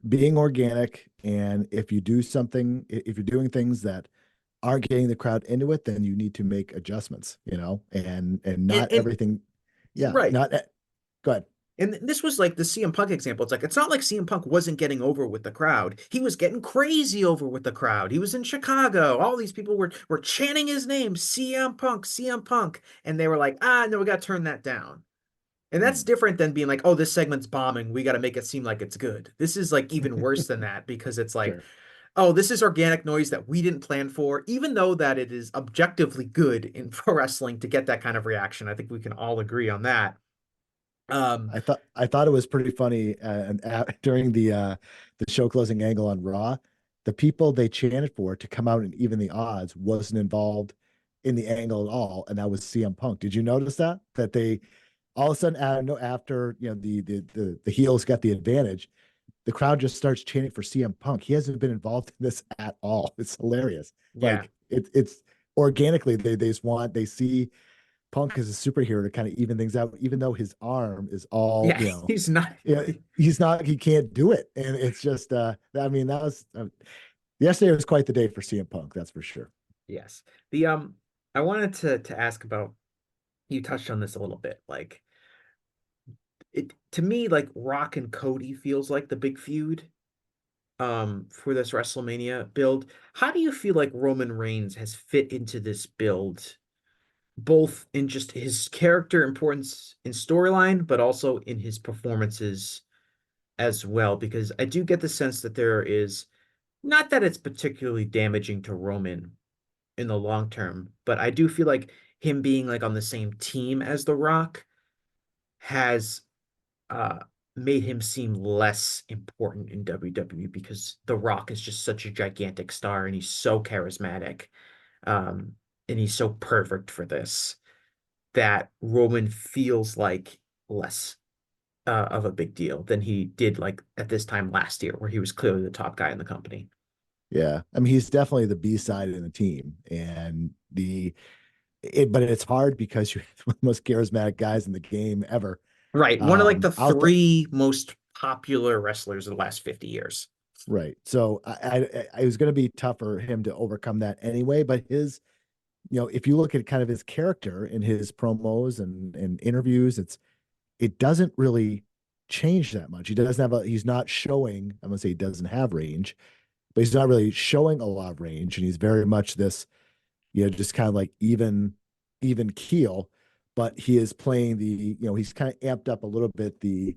being organic. And if you do something, if you're doing things that aren't getting the crowd into it, then you need to make adjustments, and And not everything. Yeah, right. not. Go ahead. And this was like the CM Punk example. It's like it's not like CM Punk wasn't getting over with the crowd. He was getting crazy over with the crowd. He was in Chicago. All these people were chanting his name, CM Punk, CM Punk, and they were like, ah, no, we got to turn that down. And that's Mm, different than being like, oh, this segment's bombing. We got to make it seem like it's good. This is like even worse than that because it's like, sure. oh, this is organic noise that we didn't plan for, even though that it is objectively good in pro wrestling to get that kind of reaction. I think we can all agree on that. Um, I thought it was pretty funny and during the show closing angle on Raw, the people they chanted for to come out and even the odds wasn't involved in the angle at all, and that was CM Punk. Did you notice that? That they all of a sudden after the heels got the advantage, the crowd just starts chanting for CM Punk. He hasn't been involved in this at all. It's hilarious. yeah. Like it's organically they just want they see Punk is a superhero to kind of even things out, even though his arm is all, Yeah, he's not. yeah, he's not, he can't do it. And it's just, I mean, that was, yesterday was quite the day for CM Punk, that's for sure. Yes. The I wanted to ask about, you touched on this a little bit. Like it to me, like Rock and Cody feels like the big feud for this WrestleMania build. How do you feel like Roman Reigns has fit into this build, both in just his character importance in storyline, but also in his performances as well? Because I do get the sense that there is, not that it's particularly damaging to Roman in the long term, but I do feel like him being like on the same team as The Rock has uh made him seem less important in WWE because The Rock is just such a gigantic star and he's so charismatic. Um and he's so perfect for this that Roman feels like less of a big deal than he did like at this time last year where he was clearly the top guy in the company. Yeah. I mean, he's definitely the B side in the team but it's hard because you're one of the most charismatic guys in the game ever. Right. One of like the Out there. three most popular wrestlers of the last 50 years. Right. So I was going to be tough for him to overcome that anyway, but if you look at kind of his character in his promos and interviews, it doesn't really change that much. He's not showing, I'm gonna say he doesn't have range, but he's not really showing a lot of range. And he's very much this, just kind of like even keel, but he is playing he's kind of amped up a little bit the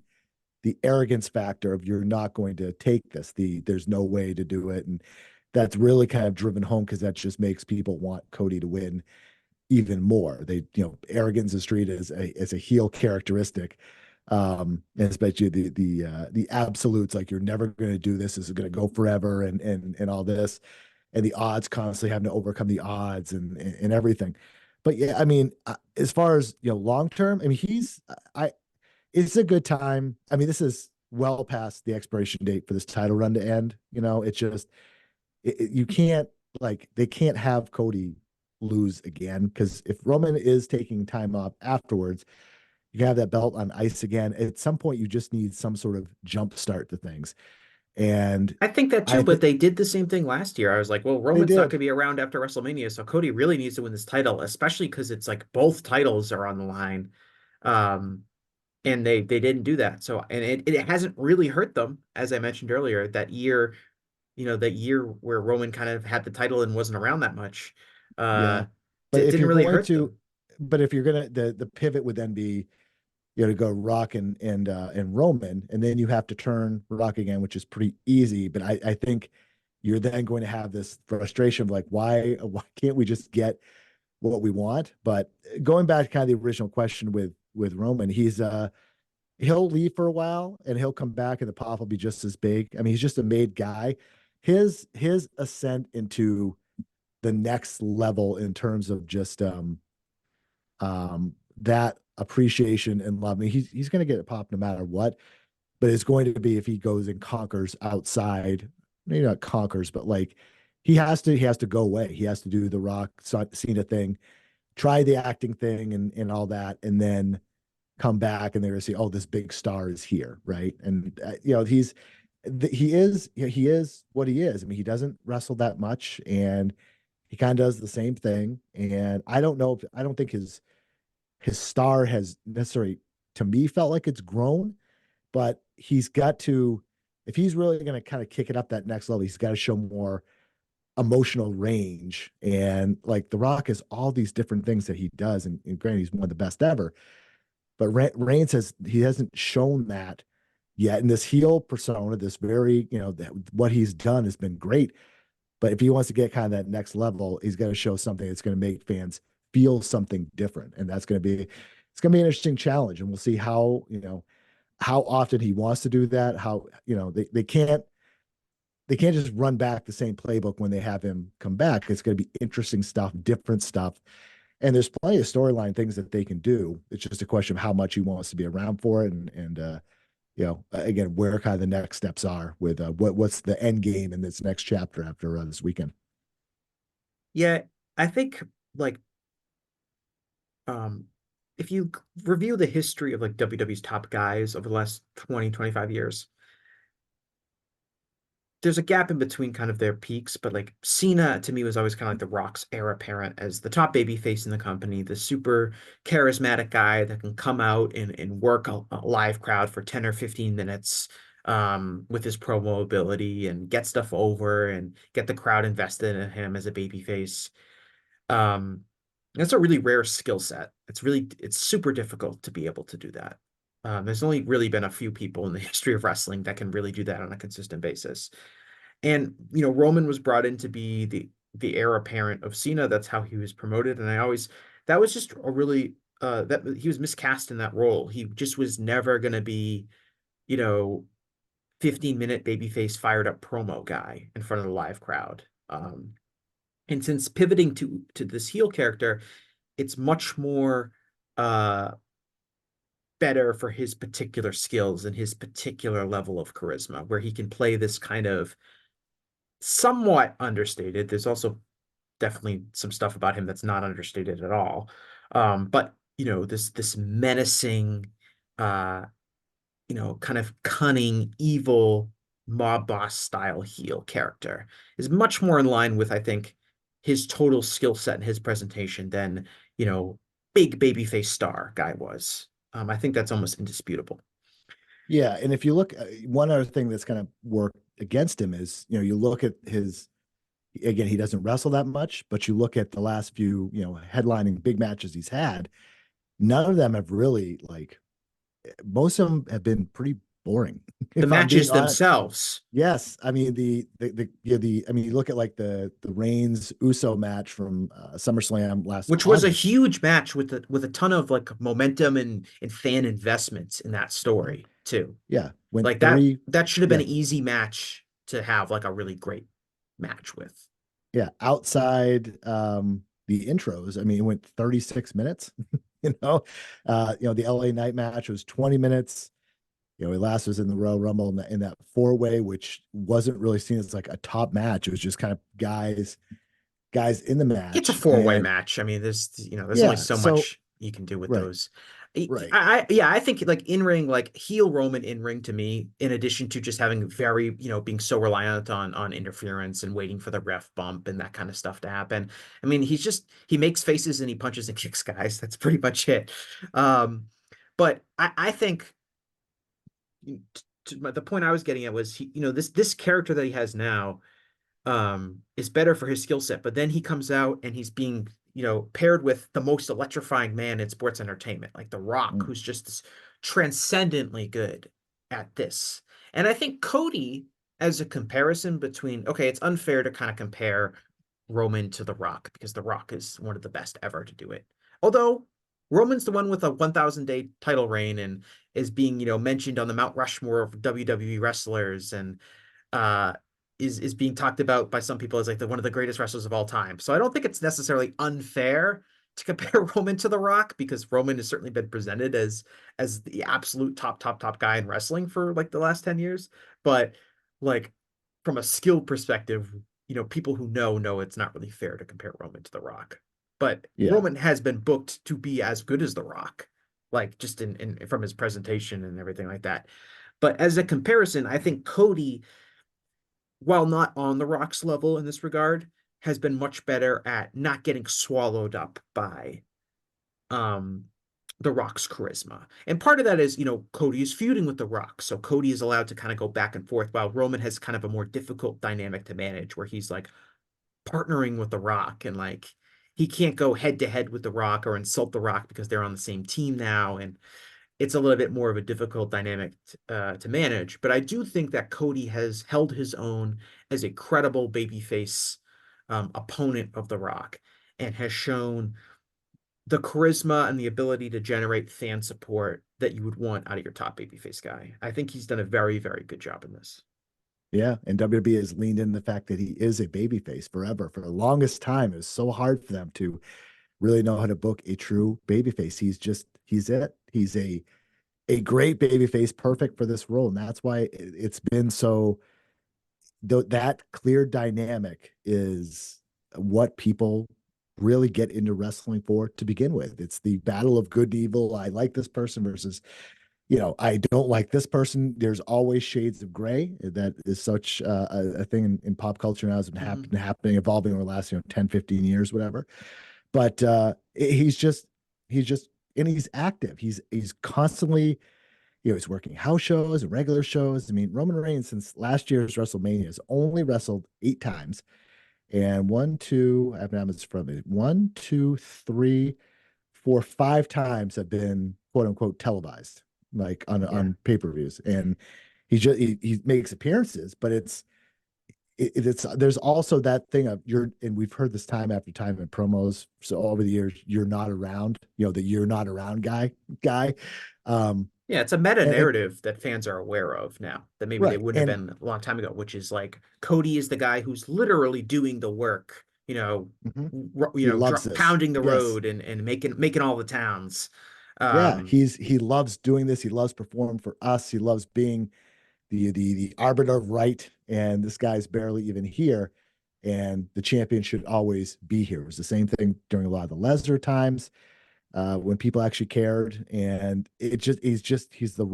arrogance factor of you're not going to take this, there's no way to do it. And that's really kind of driven home because that just makes people want Cody to win even more. Arrogance is treated as a heel characteristic. And especially the absolutes, like you're never going to do this. This is going to go forever, and all this, and the odds constantly having to overcome the odds and everything. But yeah, I mean, as far as long term, I mean, it's a good time. I mean, this is well past the expiration date for this title run to end. It's just you can't, like, they can't have Cody lose again, because if Roman is taking time off afterwards, you can have that belt on ice again. At some point, you just need some sort of jump start to things. And I think that too, I but think they did the same thing last year. I was like, well, they Roman's not going to did. be around after WrestleMania, so Cody really needs to win this title, especially because it's like both titles are on the line. Um, and they didn't do that. So, and it hasn't really hurt them, as I mentioned earlier, that year, that year where Roman kind of had the title and wasn't around that much. Yeah. Uh, But it if didn't you're really going hurt to, them. but if you're gonna, the pivot would then be, to go Rock and Roman, and then you have to turn Rock again, which is pretty easy. But I think you're then going to have this frustration of like, why can't we just get what we want? But going back to kind of the original question with Roman, he'll leave for a while and he'll come back and the pop will be just as big. I mean, he's just a made guy. His ascent into the next level in terms of just that appreciation and love. I mean, he's going to get a pop no matter what, but it's going to be if he goes and conquers outside, maybe not conquers, but like he has to go away. He has to do the Rock Cena thing, try the acting thing and all that, and then come back and they're going to see, oh, this big star is here, right? And he is what he is. I mean, he doesn't wrestle that much, and he kind of does the same thing. And I don't think his star has necessarily to me felt like it's grown, but he's got to, if he's really going to kind of kick it up that next level, he's got to show more emotional range. And like The Rock has all these different things that he does, and granted, he's one of the best ever. But Reigns he hasn't shown that yet in this heel persona. This very, what he's done has been great. But if he wants to get kind of that next level, he's got to show something that's going to make fans feel something different, and that's going to be an interesting challenge. And we'll see how often he wants to do that. How they can't just run back the same playbook when they have him come back. It's going to be interesting stuff, different stuff. And there's plenty of storyline things that they can do. It's just a question of how much he wants to be around for it. And again, where kind of the next steps are with what's the end game in this next chapter after this weekend. Yeah, I think like if you review the history of like WWE's top guys over the last 20, 25 years, there's a gap in between kind of their peaks, but like Cena to me was always kind of like the Rock's heir apparent as the top baby face in the company, the super charismatic guy that can come out and work a live crowd for 10 or 15 minutes with his promo ability and get stuff over and get the crowd invested in him as a baby face. That's a really rare skill set. It's super difficult to be able to do that. There's only really been a few people in the history of wrestling that can really do that on a consistent basis. And, Roman was brought in to be the heir apparent of Cena. That's how he was promoted. And that was just a really, that he was miscast in that role. He just was never going to be, 15-minute babyface fired up promo guy in front of the live crowd. And since pivoting to this heel character, it's much more, better for his particular skills and his particular level of charisma, where he can play this kind of somewhat understated. There's also definitely some stuff about him that's not understated at all. But this menacing, kind of cunning, evil mob boss style heel character is much more in line with, I think, his total skill set and his presentation than, big babyface star guy was. I think that's almost indisputable. Yeah, and if you look, one other thing that's kind of worked against him is, you look at again, he doesn't wrestle that much, but you look at the last few, headlining big matches he's had, none of them have really most of them have been pretty boring. The If I'm being matches honest. themselves, Yes, I mean you look at like the Reigns Uso match from SummerSlam last which was a August. huge match with a ton of like momentum and fan investments in that story too. Yeah, went Like that should have been yeah, an easy match to have like a really great match with. yeah, outside the intros. I mean, it went 36 minutes. The LA Night match was 20 minutes. Last was in the Royal Rumble in that four-way, which wasn't really seen as like a top match. It was just kind of guys in the It's a match. four-way And match. I mean, there's only yeah, so so much you can do with right, those. right. I think like in ring, like heel Roman in ring to me, in addition to just having very, being so reliant on interference and waiting for the ref bump and that kind of stuff to happen. I mean, he makes faces and he punches and kicks guys. That's pretty much it. But I think the point I was getting at was this character that he has now is better for his skill set, but then he comes out and he's being paired with the most electrifying man in sports entertainment, like The Rock, Mm. who's just this transcendently good at this. And I think Cody, as a comparison between, okay, it's unfair to kind of compare Roman to The Rock because The Rock is one of the best ever to do it, although Roman's the one with a 1,000-day title reign and is being mentioned on the Mount Rushmore of WWE wrestlers, and uh is being talked about by some people as like one of the greatest wrestlers of all time. So I don't think it's necessarily unfair to compare Roman to The Rock, because Roman has certainly been presented as the absolute top guy in wrestling for like the last 10 years. But like from a skill perspective, people who know it's not really fair to compare Roman to The Rock. But Yeah, Roman has been booked to be as good as The Rock, like just in from his presentation and everything like that. But as a comparison, I think Cody, while not on The Rock's level in this regard, has been much better at not getting swallowed up by um The Rock's charisma. And part of that is, Cody is feuding with The Rock. So Cody is allowed to kind of go back and forth while Roman has kind of a more difficult dynamic to manage where he's like partnering with The Rock and like he can't go head to head with The Rock or insult The Rock because they're on the same team now. And it's a little bit more of a difficult dynamic to manage. But I do think that Cody has held his own as a credible babyface opponent of The Rock and has shown the charisma and the ability to generate fan support that you would want out of your top babyface guy. I think he's done a very, very good job in this. Yeah, and WWE has leaned in the fact that he is a babyface forever. For the longest time, it was so hard for them to really know how to book a true babyface. He's it. He's a great babyface, perfect for this role, and that's why it's been so. That clear dynamic is what people really get into wrestling for to begin with. It's the battle of good and evil. I like this person versus, I don't like this person. There's always shades of gray. That is such a thing in pop culture now. Has been happening, evolving over the last 10, 15 years, whatever. But he's just and he's active. He's constantly, he's working house shows and regular shows. I mean, Roman Reigns since last year's WrestleMania has only wrestled 8 times. And one, two, I have numbers from me. 1, 2, 3, 4, 5 times have been quote unquote televised, like on pay-per-views. And he makes appearances, but it's there's also that thing of and we've heard this time after time in promos. So over the years, you're not around, the you're not around guy. Yeah, it's a meta narrative that fans are aware of now that maybe they Right. wouldn't have been a long time ago, which is like Cody is the guy who's literally doing the work, He loves this. pounding the Yes. road and making all the towns. Yeah, he loves doing this. He loves performing for us. He loves being the arbiter of right. And this guy's barely even here. And the champion should always be here. It was the same thing during a lot of the Lesnar times, when people actually cared. And he's the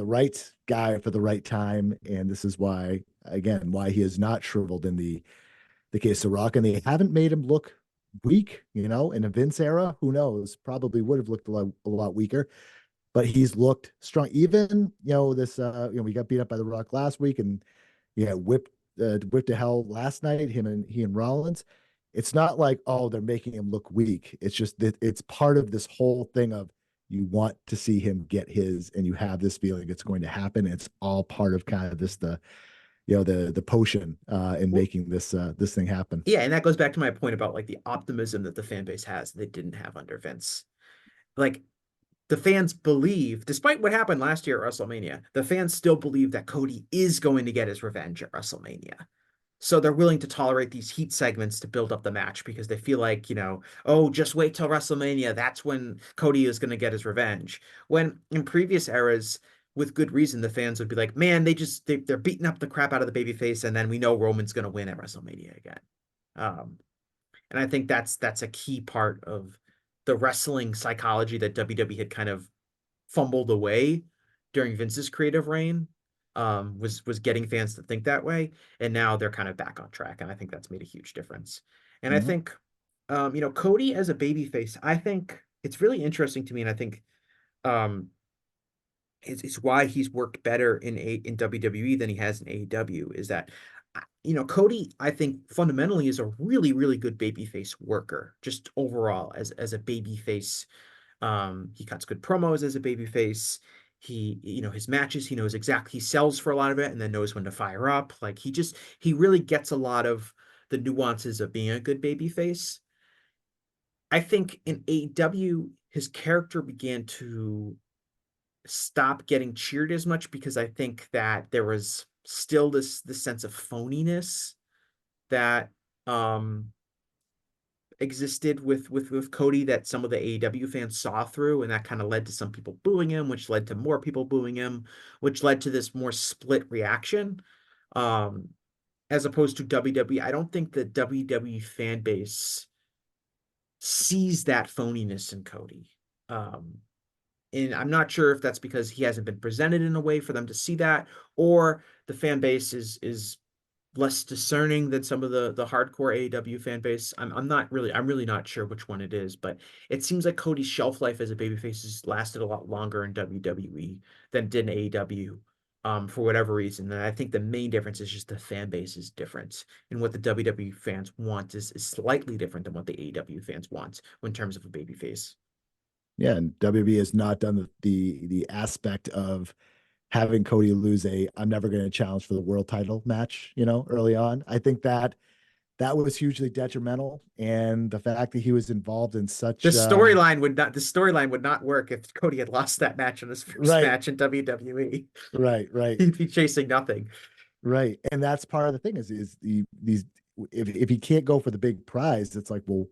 right guy for the right time. And this is why, again, why he is not shriveled in the case of Rock. And they haven't made him look weak, in a Vince era. Who knows? Probably would have looked a lot weaker, but he's looked strong. Even, we got beat up by The Rock last week and whipped to hell last night, he and Rollins. It's not like, oh, they're making him look weak. It's just that it's part of this whole thing of you want to see him get his, and you have this feeling it's going to happen. It's all part of kind of the potion in making this thing happen. Yeah, and that goes back to my point about like the optimism that the fan base has that they didn't have under Vince. Like the fans believe, despite what happened last year at WrestleMania, the fans still believe that Cody is going to get his revenge at WrestleMania. So they're willing to tolerate these heat segments to build up the match because they feel like, oh, just wait till WrestleMania. That's when Cody is going to get his revenge. When in previous eras, with good reason, the fans would be like, man, they're beating up the crap out of the babyface, and then we know Roman's going to win at WrestleMania again. Um, and I think that's a key part of the wrestling psychology that WWE had kind of fumbled away during Vince's creative reign. Was getting fans to think that way, and now they're kind of back on track, and I think that's made a huge difference. And I think, Cody as a babyface, I think it's really interesting to me, and I think, it's why he's worked better in WWE than he has in AEW. Is that, Cody, I think fundamentally is a really, really good babyface worker, just overall as a babyface. He cuts good promos as a babyface. His matches, he knows exactly, he sells for a lot of it and then knows when to fire up. Like he really gets a lot of the nuances of being a good babyface. I think in AEW, his character began to stop getting cheered as much because I think that there was still this sense of phoniness that existed with Cody that some of the AEW fans saw through, and that kind of led to some people booing him, which led to more people booing him, which led to this more split reaction. As opposed to WWE, I don't think the WWE fan base sees that phoniness in Cody. And I'm not sure if that's because he hasn't been presented in a way for them to see that, or the fan base is less discerning than some of the hardcore AEW fan base. I'm really not sure which one it is, but it seems like Cody's shelf life as a babyface has lasted a lot longer in WWE than it did in AEW. For whatever reason. And I think the main difference is just the fan base is different. And what the WWE fans want is slightly different than what the AEW fans want in terms of a babyface. Yeah, and WWE has not done the aspect of having Cody lose a I'm never going to challenge for the world title match, early on. I think that was hugely detrimental. And the fact that he was involved in The such storyline would not work if Cody had lost that match in his first right, match in WWE. right, He'd be chasing nothing. right. And that's part of the thing is these if he can't go for the big prize, it's like, well,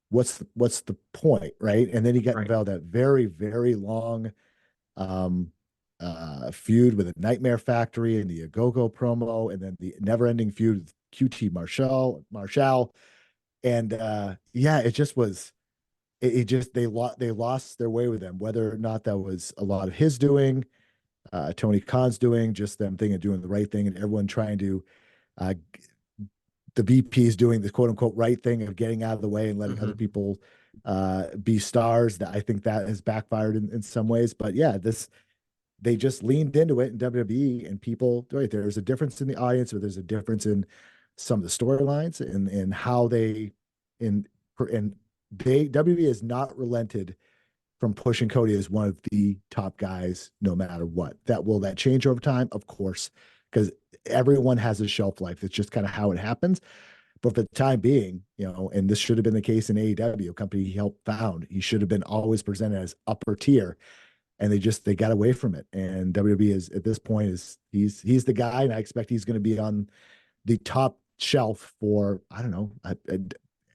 what's the point, right? And then he got Right. involved that very, very long um feud with a Nightmare Factory and the Agogo promo, and then the never-ending feud with QT Marshall. And yeah, it just was it just they lost their way with them, whether or not that was a lot of his doing, Tony Khan's doing, just them thinking of doing the right thing, and everyone trying to uh the VPs doing the quote unquote right thing of getting out of the way and letting other Hmm. people be stars. That I think that has backfired in some ways. But yeah, this they just leaned into it in WWE, and people, right, there's a difference in the audience, or there's a difference in some of the storylines and how they in and they WWE has not relented from pushing Cody as one of the top guys no matter what. Will that change over time? Of course, because everyone has a shelf life. It's just kind of how it happens. But for the time being, and this should have been the case in AEW, a company he helped found, he should have been always presented as upper tier, and they got away from it. And WWE is at this point is he's the guy, and I expect he's going to be on the top shelf for I don't know,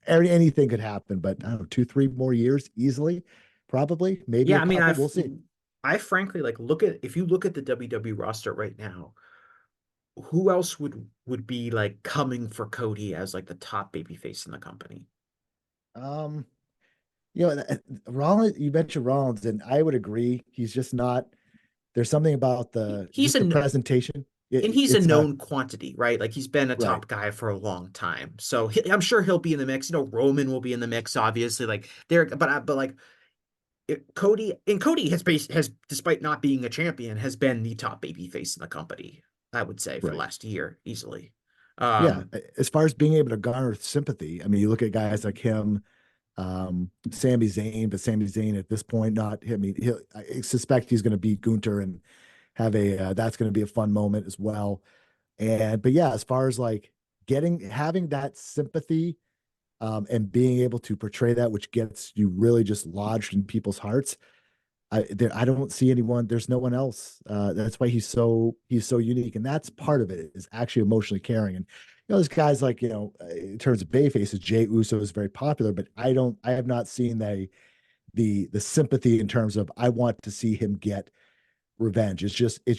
anything could happen, but I don't know, 2-3 more years easily, probably, maybe Yeah, a I mean, couple. We'll see. I frankly like look at if you look at the WWE roster right now, who else would be like coming for Cody as like the top babyface in the company? Um, Rollins. You mentioned Rollins, and I would agree. He's just not. There's something about the He's just the a presentation. he's a It's not known quantity, right? Like he's been a right. top guy for a long time, so I'm sure he'll be in the mix. Roman will be in the mix, obviously. Like there, but like Cody has despite not being a champion has been the top baby face in the company, I would say, for the Right. last year easily. Yeah. Um, As far as being able to garner sympathy, I mean, you look at guys like him, Sami Zayn, but Sami Zayn at this point, not, I mean, I suspect he's going to beat Gunter and have that's going to be a fun moment as well. But yeah, as far as like having that sympathy, and being able to portray that, which gets you really just lodged in people's hearts, I don't see anyone. There's no one else. That's why he's so unique, and that's part of it is actually emotionally caring. And there's guys like in terms of bay faces, Jay Uso is very popular, but I have not seen the sympathy in terms of I want to see him get revenge. It's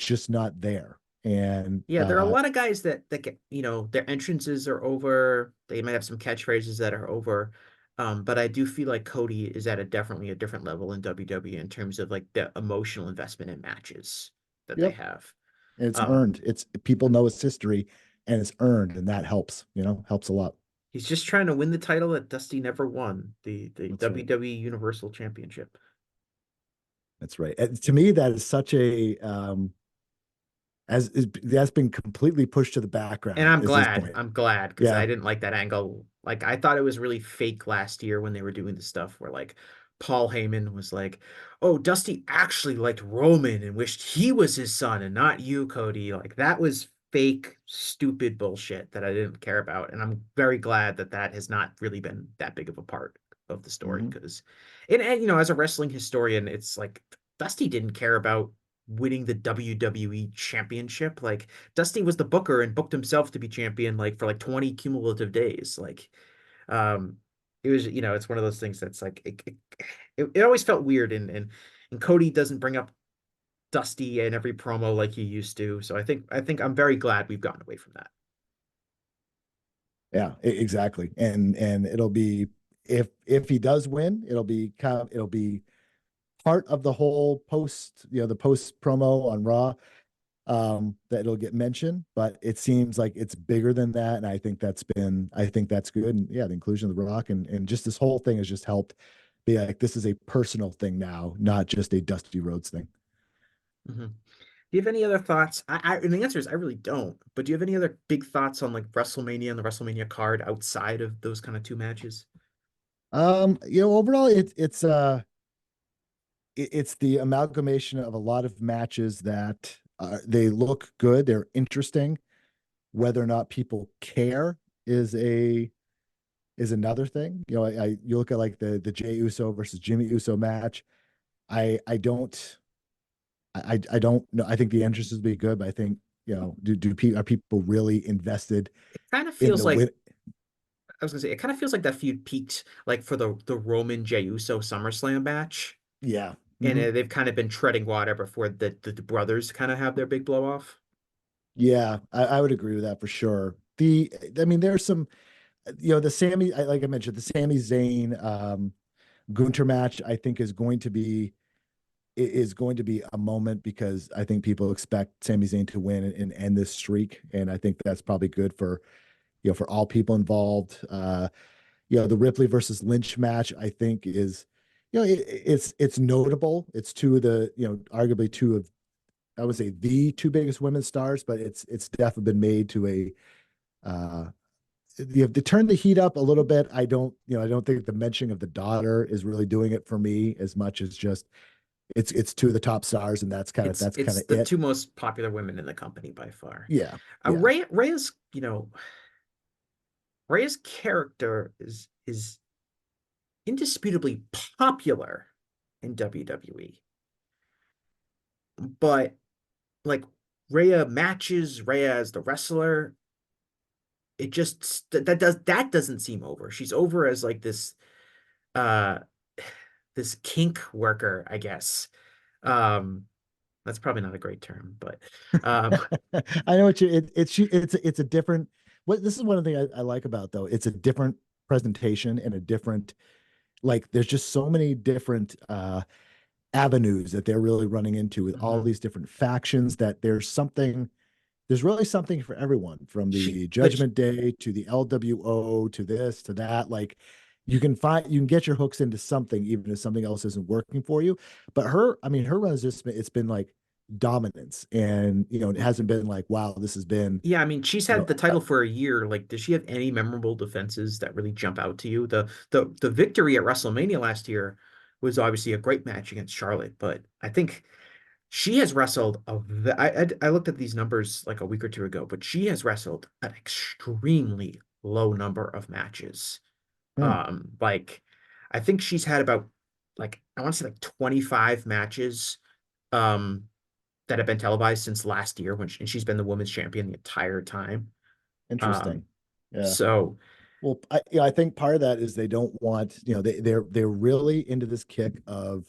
just not there. And yeah, there are a lot of guys that get, their entrances are over. They might have some catchphrases that are over. But I do feel like Cody is at definitely a different level in WWE in terms of like the emotional investment in matches that they yep, have. and it's Um, earned. It's people know his history, and it's earned, and that helps. Helps a lot. he's just trying to win the title that Dusty never won, the That's right. WWE Universal Championship. That's right. And to me, that is such a that's been completely pushed to the And background. I'm Is his glad. point? I'm glad because Yeah, I didn't like that angle. Like I thought it was really fake last year when they were doing the stuff where like Paul Heyman was like, "Oh, Dusty actually liked Roman and wished he was his son and not you, Cody." Like that was fake, stupid bullshit that I didn't care about. And I'm very glad that that has not really been that big of a part of the story hmm because, and as a wrestling historian, it's like Dusty didn't care about winning the WWE championship. Like Dusty was the booker and booked himself to be champion like for like 20 cumulative days. Like um it was, it's one of those things that's like it always felt weird and Cody doesn't bring up Dusty in every promo like he used to. So I think I'm very glad we've gotten away from that. yeah, exactly. And it'll be if he does win, it'll be part of the whole post, the post promo on Raw. that it'll get mentioned, but it seems like it's bigger than that. And I think that's good. And yeah, the inclusion of The Rock and just this whole thing has just helped be like, this is a personal thing now, not just a Dusty Rhodes thing. Hmm. Do you have any other thoughts? And the answer is I really don't. But do you have any other big thoughts on like WrestleMania and the WrestleMania card outside of those kind of two matches? Overall it's the amalgamation of a lot of matches that they look good, they're interesting. Whether or not people care is a is another thing. You look at like the Jey Uso versus Jimmy Uso match. I don't know. I think the entrances would be good, but I think are people really invested It kind of in feels the like win? I was gonna say it kind of feels like that feud peaked like for the Roman Jey Uso SummerSlam match, Yeah. and Hmm. they've kind of been treading water before the brothers kind of have their big blow off. Yeah, I would agree with that for sure. I mean, there's some, the like I mentioned, the Sami Zayn Gunter match, I think is going to be a moment because I think people expect Sami Zayn to win and end this streak, and I think that's probably good for for all people involved. The Ripley versus Lynch match, I think is, it's notable. It's two of the, arguably two of, I would say, the two biggest women's stars, but it's definitely been made to a you have to turn the heat up a little bit. I don't think the mentioning of the daughter is really doing it for me as much as just it's two of the top stars, and that's kind It's of the it. two most popular women in the company by far. Yeah, yeah, Rhea's character is indisputably popular in WWE, but like Rhea matches, Rhea as the wrestler, it just that doesn't seem over. She's over as like uh this kink worker, I guess. Um that's probably not a great term, but um I know what you. It's a different. What this is one of the things I like about though. It's a different presentation and a different, like. There's just so many different avenues that they're really running into with all mhm. these different factions. That there's really something for everyone, from she the but Judgment Day to the LWO to this to that. Like, you can get your hooks into something even if something else isn't working for you. But I mean, her run has just been, it's been like dominance, and it hasn't been like, wow, this has been, Yeah, I mean, she's you had know, the uh, title for a year. Like, does she have any memorable defenses that really jump out to you? The victory at WrestleMania last year was obviously a great match against Charlotte, but I think she has wrestled I looked at these numbers like a week or two ago, but she has wrestled an extremely low number of matches. hmm, Like I think she's had about like I want to say like 25 matches um that have been televised since last year and she's been the women's champion the entire time. interesting. Um, Yeah. so Well, I think part of that is they don't want, they're really into this kick of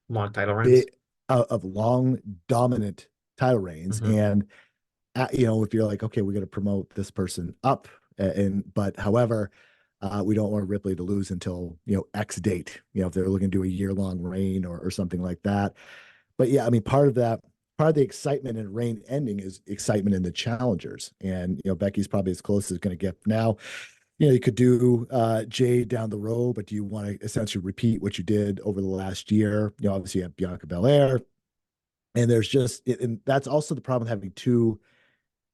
long title runs. big, of long dominant title reigns. Hmm. And if you're like, okay, we got to promote this person up, but however, we don't want Ripley to lose until X date. If they're looking to do a year-long reign or something like that. But yeah, I mean, part of the excitement in reign ending is excitement in the challengers, and Becky's probably as close as it's going to get now. You could do Jade down the road, but do you want to essentially repeat what you did over the last year? Obviously you have Bianca Belair, and and that's also the problem with having two.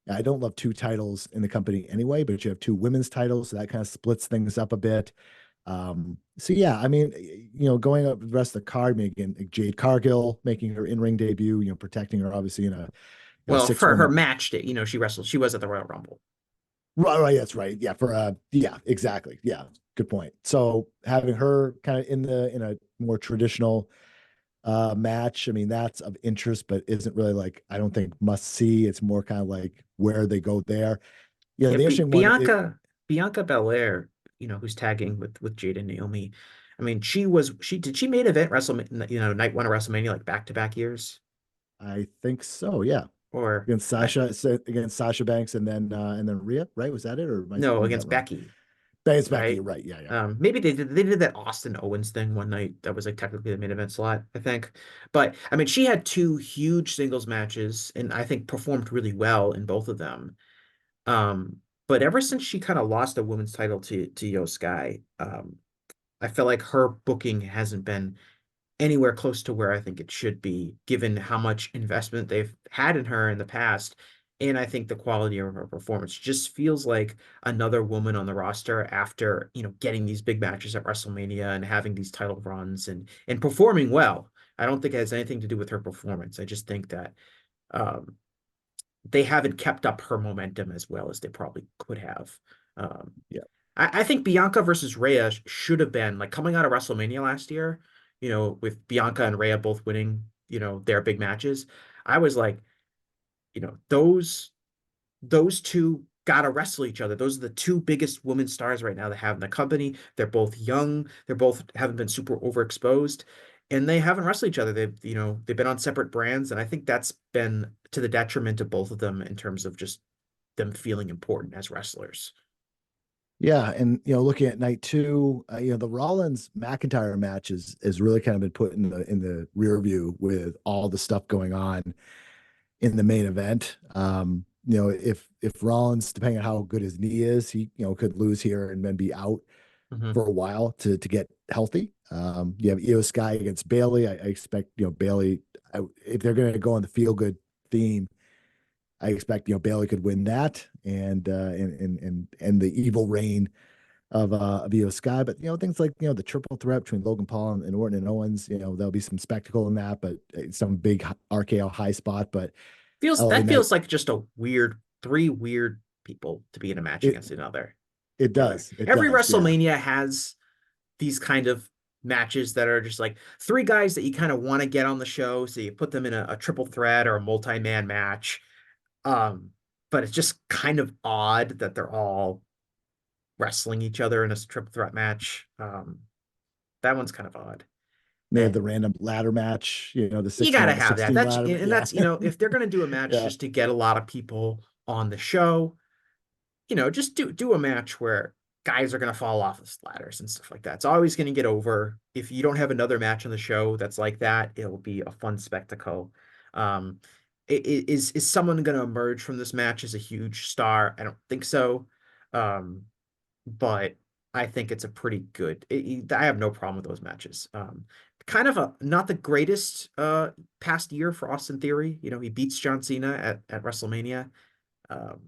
I don't love two titles in the company anyway, but you have two women's titles, so that kind of splits things up a bit. So yeah, I mean, going up the rest of the card, I mean, again, like Jade Cargill making her in-ring debut, protecting her obviously in a Well, for her six-woman. match day, she wrestled. She was at the Royal Rumble. Right, right, that's right. Yeah, yeah, exactly. Yeah, good point. So having her kind of in a more traditional match, I mean, that's of interest, but isn't really, like, I don't think must see. It's more kind of like where they go there. Yeah, The interesting one, Bianca Belair, who's tagging with Jade and Naomi. I mean, she did she main event WrestleMania, night one of WrestleMania like back to back years, I think so. Yeah, or against Sasha Banks, and then Rhea, right? Was that it, or am I no, getting that against wrong? Becky. It's Becky, right? right? Yeah, yeah. Maybe they did that Austin Owens thing one night that was like technically the main event slot, I think. But I mean, she had two huge singles matches and I think performed really well in both of them. Um, but ever since she kind of lost the women's title to Io Sky, I feel like her booking hasn't been anywhere close to where I think it should be, given how much investment they've had in her in the past. And I think the quality of her performance just feels like another woman on the roster after, getting these big matches at WrestleMania and having these title runs and performing well. I don't think it has anything to do with her performance. I just think that um, they haven't kept up her momentum as well as they probably could have. Um, Yeah. I think Bianca versus Rhea should have been like coming out of WrestleMania last year, with Bianca and Rhea both winning, their big matches. I was like, those two gotta wrestle each other. Those are the two biggest women stars right now that have in the company. They're both young. They're both haven't been super overexposed, and they haven't wrestled each other. They've been on separate brands, and I think that's been to the detriment of both of them in terms of just them feeling important as wrestlers. Yeah, and looking at night two, the Rollins McIntyre match is really kind of been put in the rear view with all the stuff going on in the main event. If Rollins, depending on how good his knee is, he could lose here and then be out Mhm. for a while to get healthy. You have Io Sky against Bailey. I expect Bailey, if they're going to go on the feel good theme, I expect Bailey could win that and the evil reign of Io Sky. But things like the triple threat between Logan Paul and Orton and Owens, there'll be some spectacle in that, but some big RKO high spot. But Feels LA that Knight, feels like just a weird three weird people to be in a match it against another. it does, it Every does, yeah. WrestleMania has these kind of matches that are just like three guys that you kind of want to get on the show, so you put them in a triple threat or a multi-man match. Um, but it's just kind of odd that they're all wrestling each other in a triple threat match. That one's kind of odd. They have And the random ladder match, the you six gotta man, have that. 16 That's ladder, and yeah. that's if they're gonna do a match Yeah. just to get a lot of people on the show, just do a match where guys are gonna fall off of ladders and stuff like that. It's always gonna get over. If you don't have another match on the show that's like that, it'll be a fun spectacle. Um, is someone gonna emerge from this match as a huge star? I don't think so. Um, but I think it's a pretty good. I have no problem with those matches. Kind of a not the greatest past year for Austin Theory. He beats John Cena at WrestleMania. Um,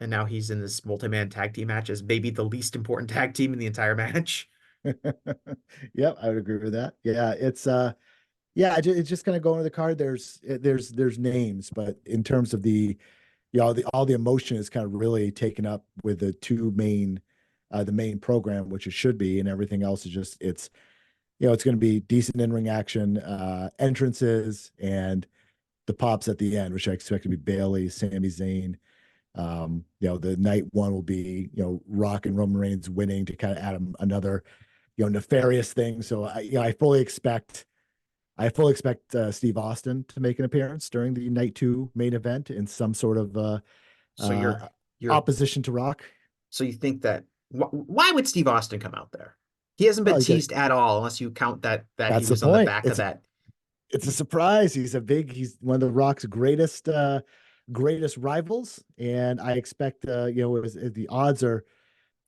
and now he's in this multi-man tag team match as maybe the least important tag team in the entire match. Yep, I would agree with that. Yeah, it's just kind of going to the card. There's names, but in terms of all the emotion is kind of really taken up with the main program, which it should be, and everything else is just it's going to be decent in-ring action, entrances, and the pops at the end, which I expect to be Bailey, Sami Zayn. The night one will be Rock and Roman Reigns winning to kind of add another nefarious thing. So I fully expect Steve Austin to make an appearance during the night two main event in some sort of So uh, you're opposition to Rock. so you think that why would Steve Austin come out there? He hasn't been Well, teased at all, unless you count that he that's the was on the point. back of It's a surprise. He's one of the Rock's greatest rivals, and I expect the odds are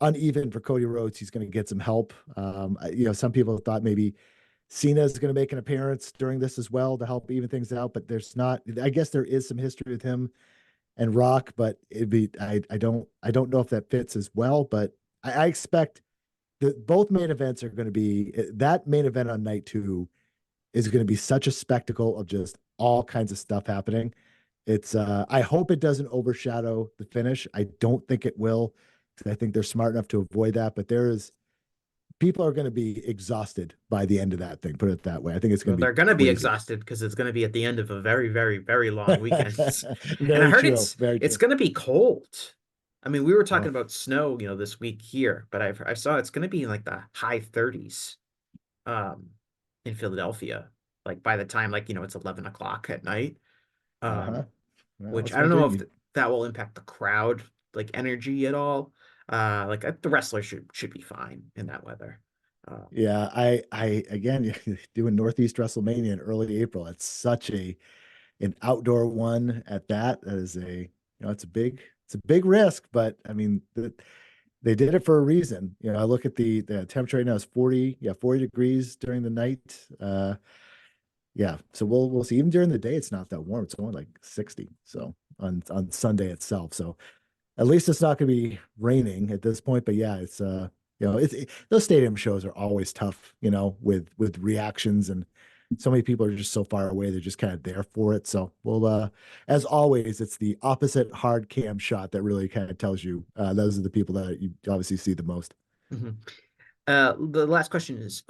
uneven for Cody Rhodes. He's going to get some help. Some people thought maybe Cena is going to make an appearance during this as well to help even things out, but there's not. I guess there is some history with him and Rock, but I don't know if that fits as well. But I expect that both main events are going to be that main event on night two is going to be such a spectacle of just all kinds of stuff happening. I hope it doesn't overshadow the finish. I don't think it will, because I think they're smart enough to avoid that. But people are going to be exhausted by the end of that thing. Put it that way. I think it's going Well, to be they're going to be crazy. exhausted because it's going to be at the end of a very, very, very long weekend. And I Very heard true. it's Very it's true. going to be cold. I mean, we were talking Oh, about snow, this week here, but I saw it's going to be in like the high 30s in Philadelphia. Like by the time it's 11 o'clock at night. uh-huh. Um, Well, which it's I don't my know if dream. that will impact the crowd like energy at all. The wrestler should be fine in that weather. Yeah, I again doing Northeast WrestleMania in early April. It's such an outdoor one at that. That is it's a big risk, but I mean they did it for a reason. I look at the temperature right now is 40, 40 degrees during the night. Yeah, so we'll see. Even during the day, it's not that warm. It's only like 60. So on Sunday itself. So at least it's not going to be raining at this point. But yeah, it's those stadium shows are always tough. With reactions, and so many people are just so far away. They're just kind of there for it. So as always, it's the opposite hard cam shot that really kind of tells you those are the people that you obviously see the most. Mhm. The last question is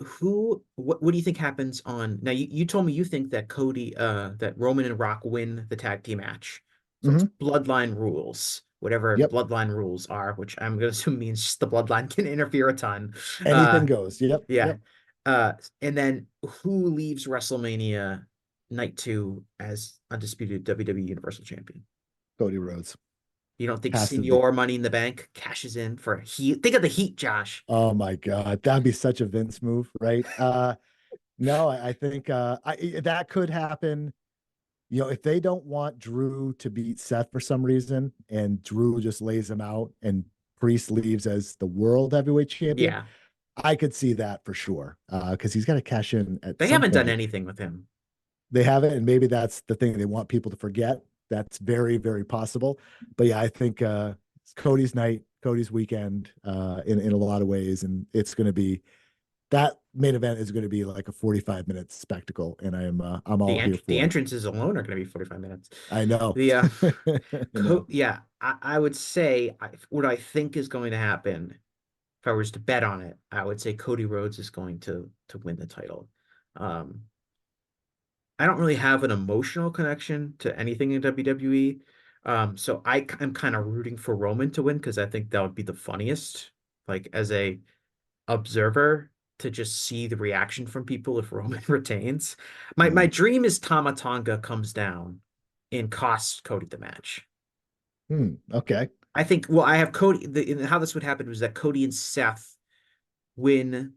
what do you think happens on now? You told me you think that that Roman and Rock win the tag team match. So it's Hmm. bloodline rules, whatever Yep. bloodline rules are, which I'm gonna assume means just the bloodline can interfere a ton. Anything Uh goes. Yep. yeah. Yep. And then who leaves WrestleMania night two as undisputed WWE Universal Champion? Cody Rhodes You don't think has to be. Senior Money in the Bank cashes in for heat? Think of the heat, Josh. Oh my God, that'd be such a Vince move, right? No, I think that could happen. If they don't want Drew to beat Seth for some reason, and Drew just lays him out, and Priest leaves as the world heavyweight champion, Yeah. I could see that for sure. Because he's got to cash in at They some haven't done point. anything with him. They haven't, and maybe that's the thing they want people to forget. That's very, very possible. But yeah, I think it's Cody's night, Cody's weekend, in a lot of ways, and it's going to be that main event is going to be like a 45-minute spectacle, and I'm all here The for it. entrances alone are going to be 45 minutes. I know. The I know. yeah, I would say what I think is going to happen if I was to bet on it, I would say Cody Rhodes is going to win the title. Um, I don't really have an emotional connection to anything in WWE. So I'm kind of rooting for Roman to win because I think that would be the funniest, like as a observer to just see the reaction from people if Roman retains. My Mm. dream is Tama Tonga comes down and costs Cody the match. Okay. I think well, I have Cody how this would happen was that Cody and Seth win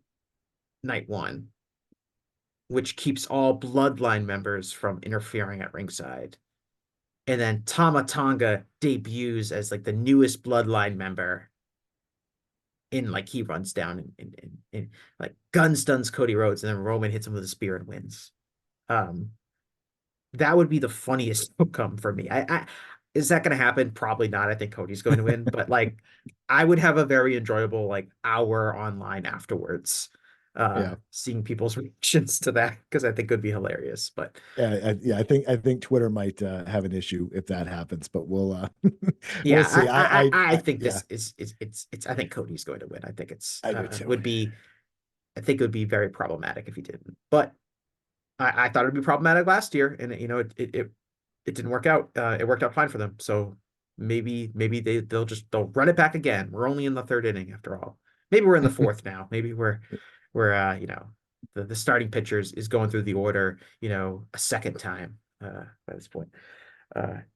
night one, which keeps all bloodline members from interfering at ringside. And then Tama Tonga debuts as like the newest bloodline member in like he runs down and like gun stuns Cody Rhodes, and then Roman hits him with a spear and wins. Um, that would be the funniest outcome for me. I is that going to happen? Probably not. I think Cody's going to win, but like I would have a very enjoyable like hour online afterwards, Yeah. seeing people's reactions to that because I think it would be hilarious. But Yeah. I think Twitter might have an issue if that happens, but we'll yeah, see. I think Yeah, this is I think Cody's going to win. I think I do too. would be I think it would be very problematic if he didn't. But I thought it'd be problematic last year, and it didn't work out. It worked out fine for them. So maybe they'll run it back again. We're only in the third inning after all. Maybe we're in the fourth now. Maybe we're the starting pitchers is going through the order a second time by this point.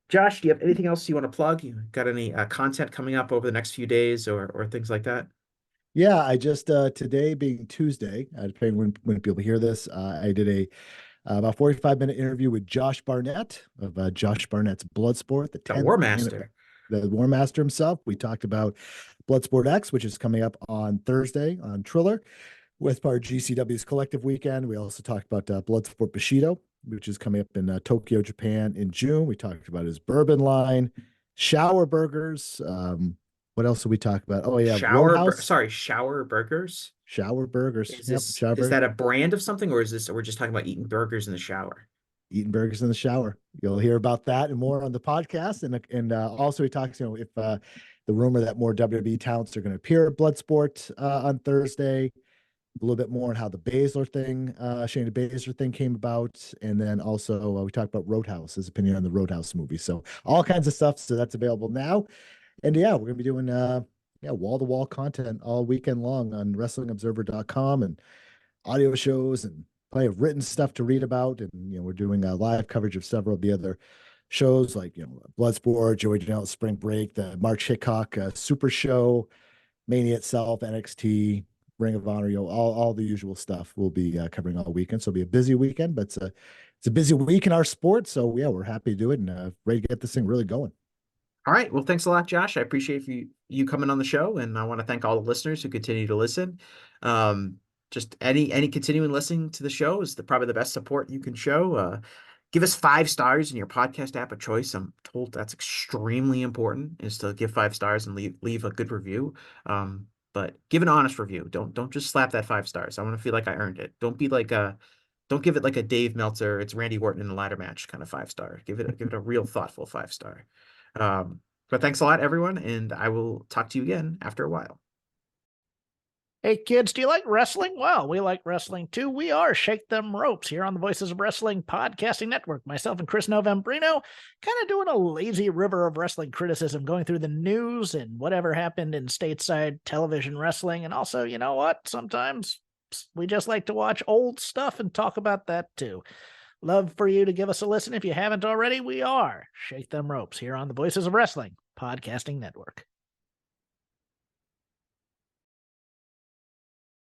Josh, do you have anything else you want to plug? You got any content coming up over the next few days or things like that? Yeah, I just today being Tuesday, depending when people hear this, I did a about 45-minute interview with Josh Barnett of Josh Barnett's Bloodsport, the The War 10th Master. the War Master himself. We talked about Bloodsport X, which is coming up on Thursday on Triller with part of GCW's Collective Weekend. We also talked about Bloodsport Bushido, which is coming up in Tokyo, Japan in June. We talked about his bourbon line, shower burgers. What else did we talk about? Oh yeah, Roadhouse. Shower burgers. Shower burgers. Yep, shower Is burger. that a brand of something, or we're just talking about eating burgers in the shower? Eating burgers in the shower. You'll hear about that and more on the podcast. And also he talks, if the rumor that more WWE talents are going to appear at Bloodsport on Thursday, a little bit more on how the Baszler thing, Shayna Baszler thing came about. And then also we talked about Roadhouse, his opinion on the Roadhouse movie. So all kinds of stuff. So that's available now. And yeah, we're going to be doing wall-to-wall content all weekend long on WrestlingObserver.com and audio shows and plenty of written stuff to read about. And we're doing live coverage of several of the other shows like Bloodsport, Joey Janela's Spring Break, the March Hickok Super Show, Mania itself, NXT, Ring of Honor, all the usual stuff we'll be covering all weekend. So it'll be a busy weekend, but it's a busy week in our sport. So yeah, we're happy to do it and ready to get this thing really going. All right. Well, thanks a lot, Josh. I appreciate you coming on the show, and I want to thank all the listeners who continue to listen. Just any continuing listening to the show is probably the best support you can show. Give us 5 stars in your podcast app of choice. I'm told that's extremely important, is to give 5 stars and leave a good review. But give an honest review. Don't just slap that 5 stars. I want to feel like I earned it. Don't give it like a Dave Meltzer, it's Randy Orton in a ladder match kind of 5 star. Give it a real thoughtful 5 star. But thanks a lot, everyone, and I will talk to you again after a while. Hey kids, do you like wrestling? Well, we like wrestling too. We are Shake Them Ropes here on the Voices of Wrestling Podcasting Network. Myself and Chris Novembrino kind of doing a lazy river of wrestling criticism, going through the news and whatever happened in stateside television wrestling. And also, you know what? Sometimes we just like to watch old stuff and talk about that too. Love for you to give us a listen. If you haven't already, we are Shake Them Ropes here on the Voices of Wrestling Podcasting Network.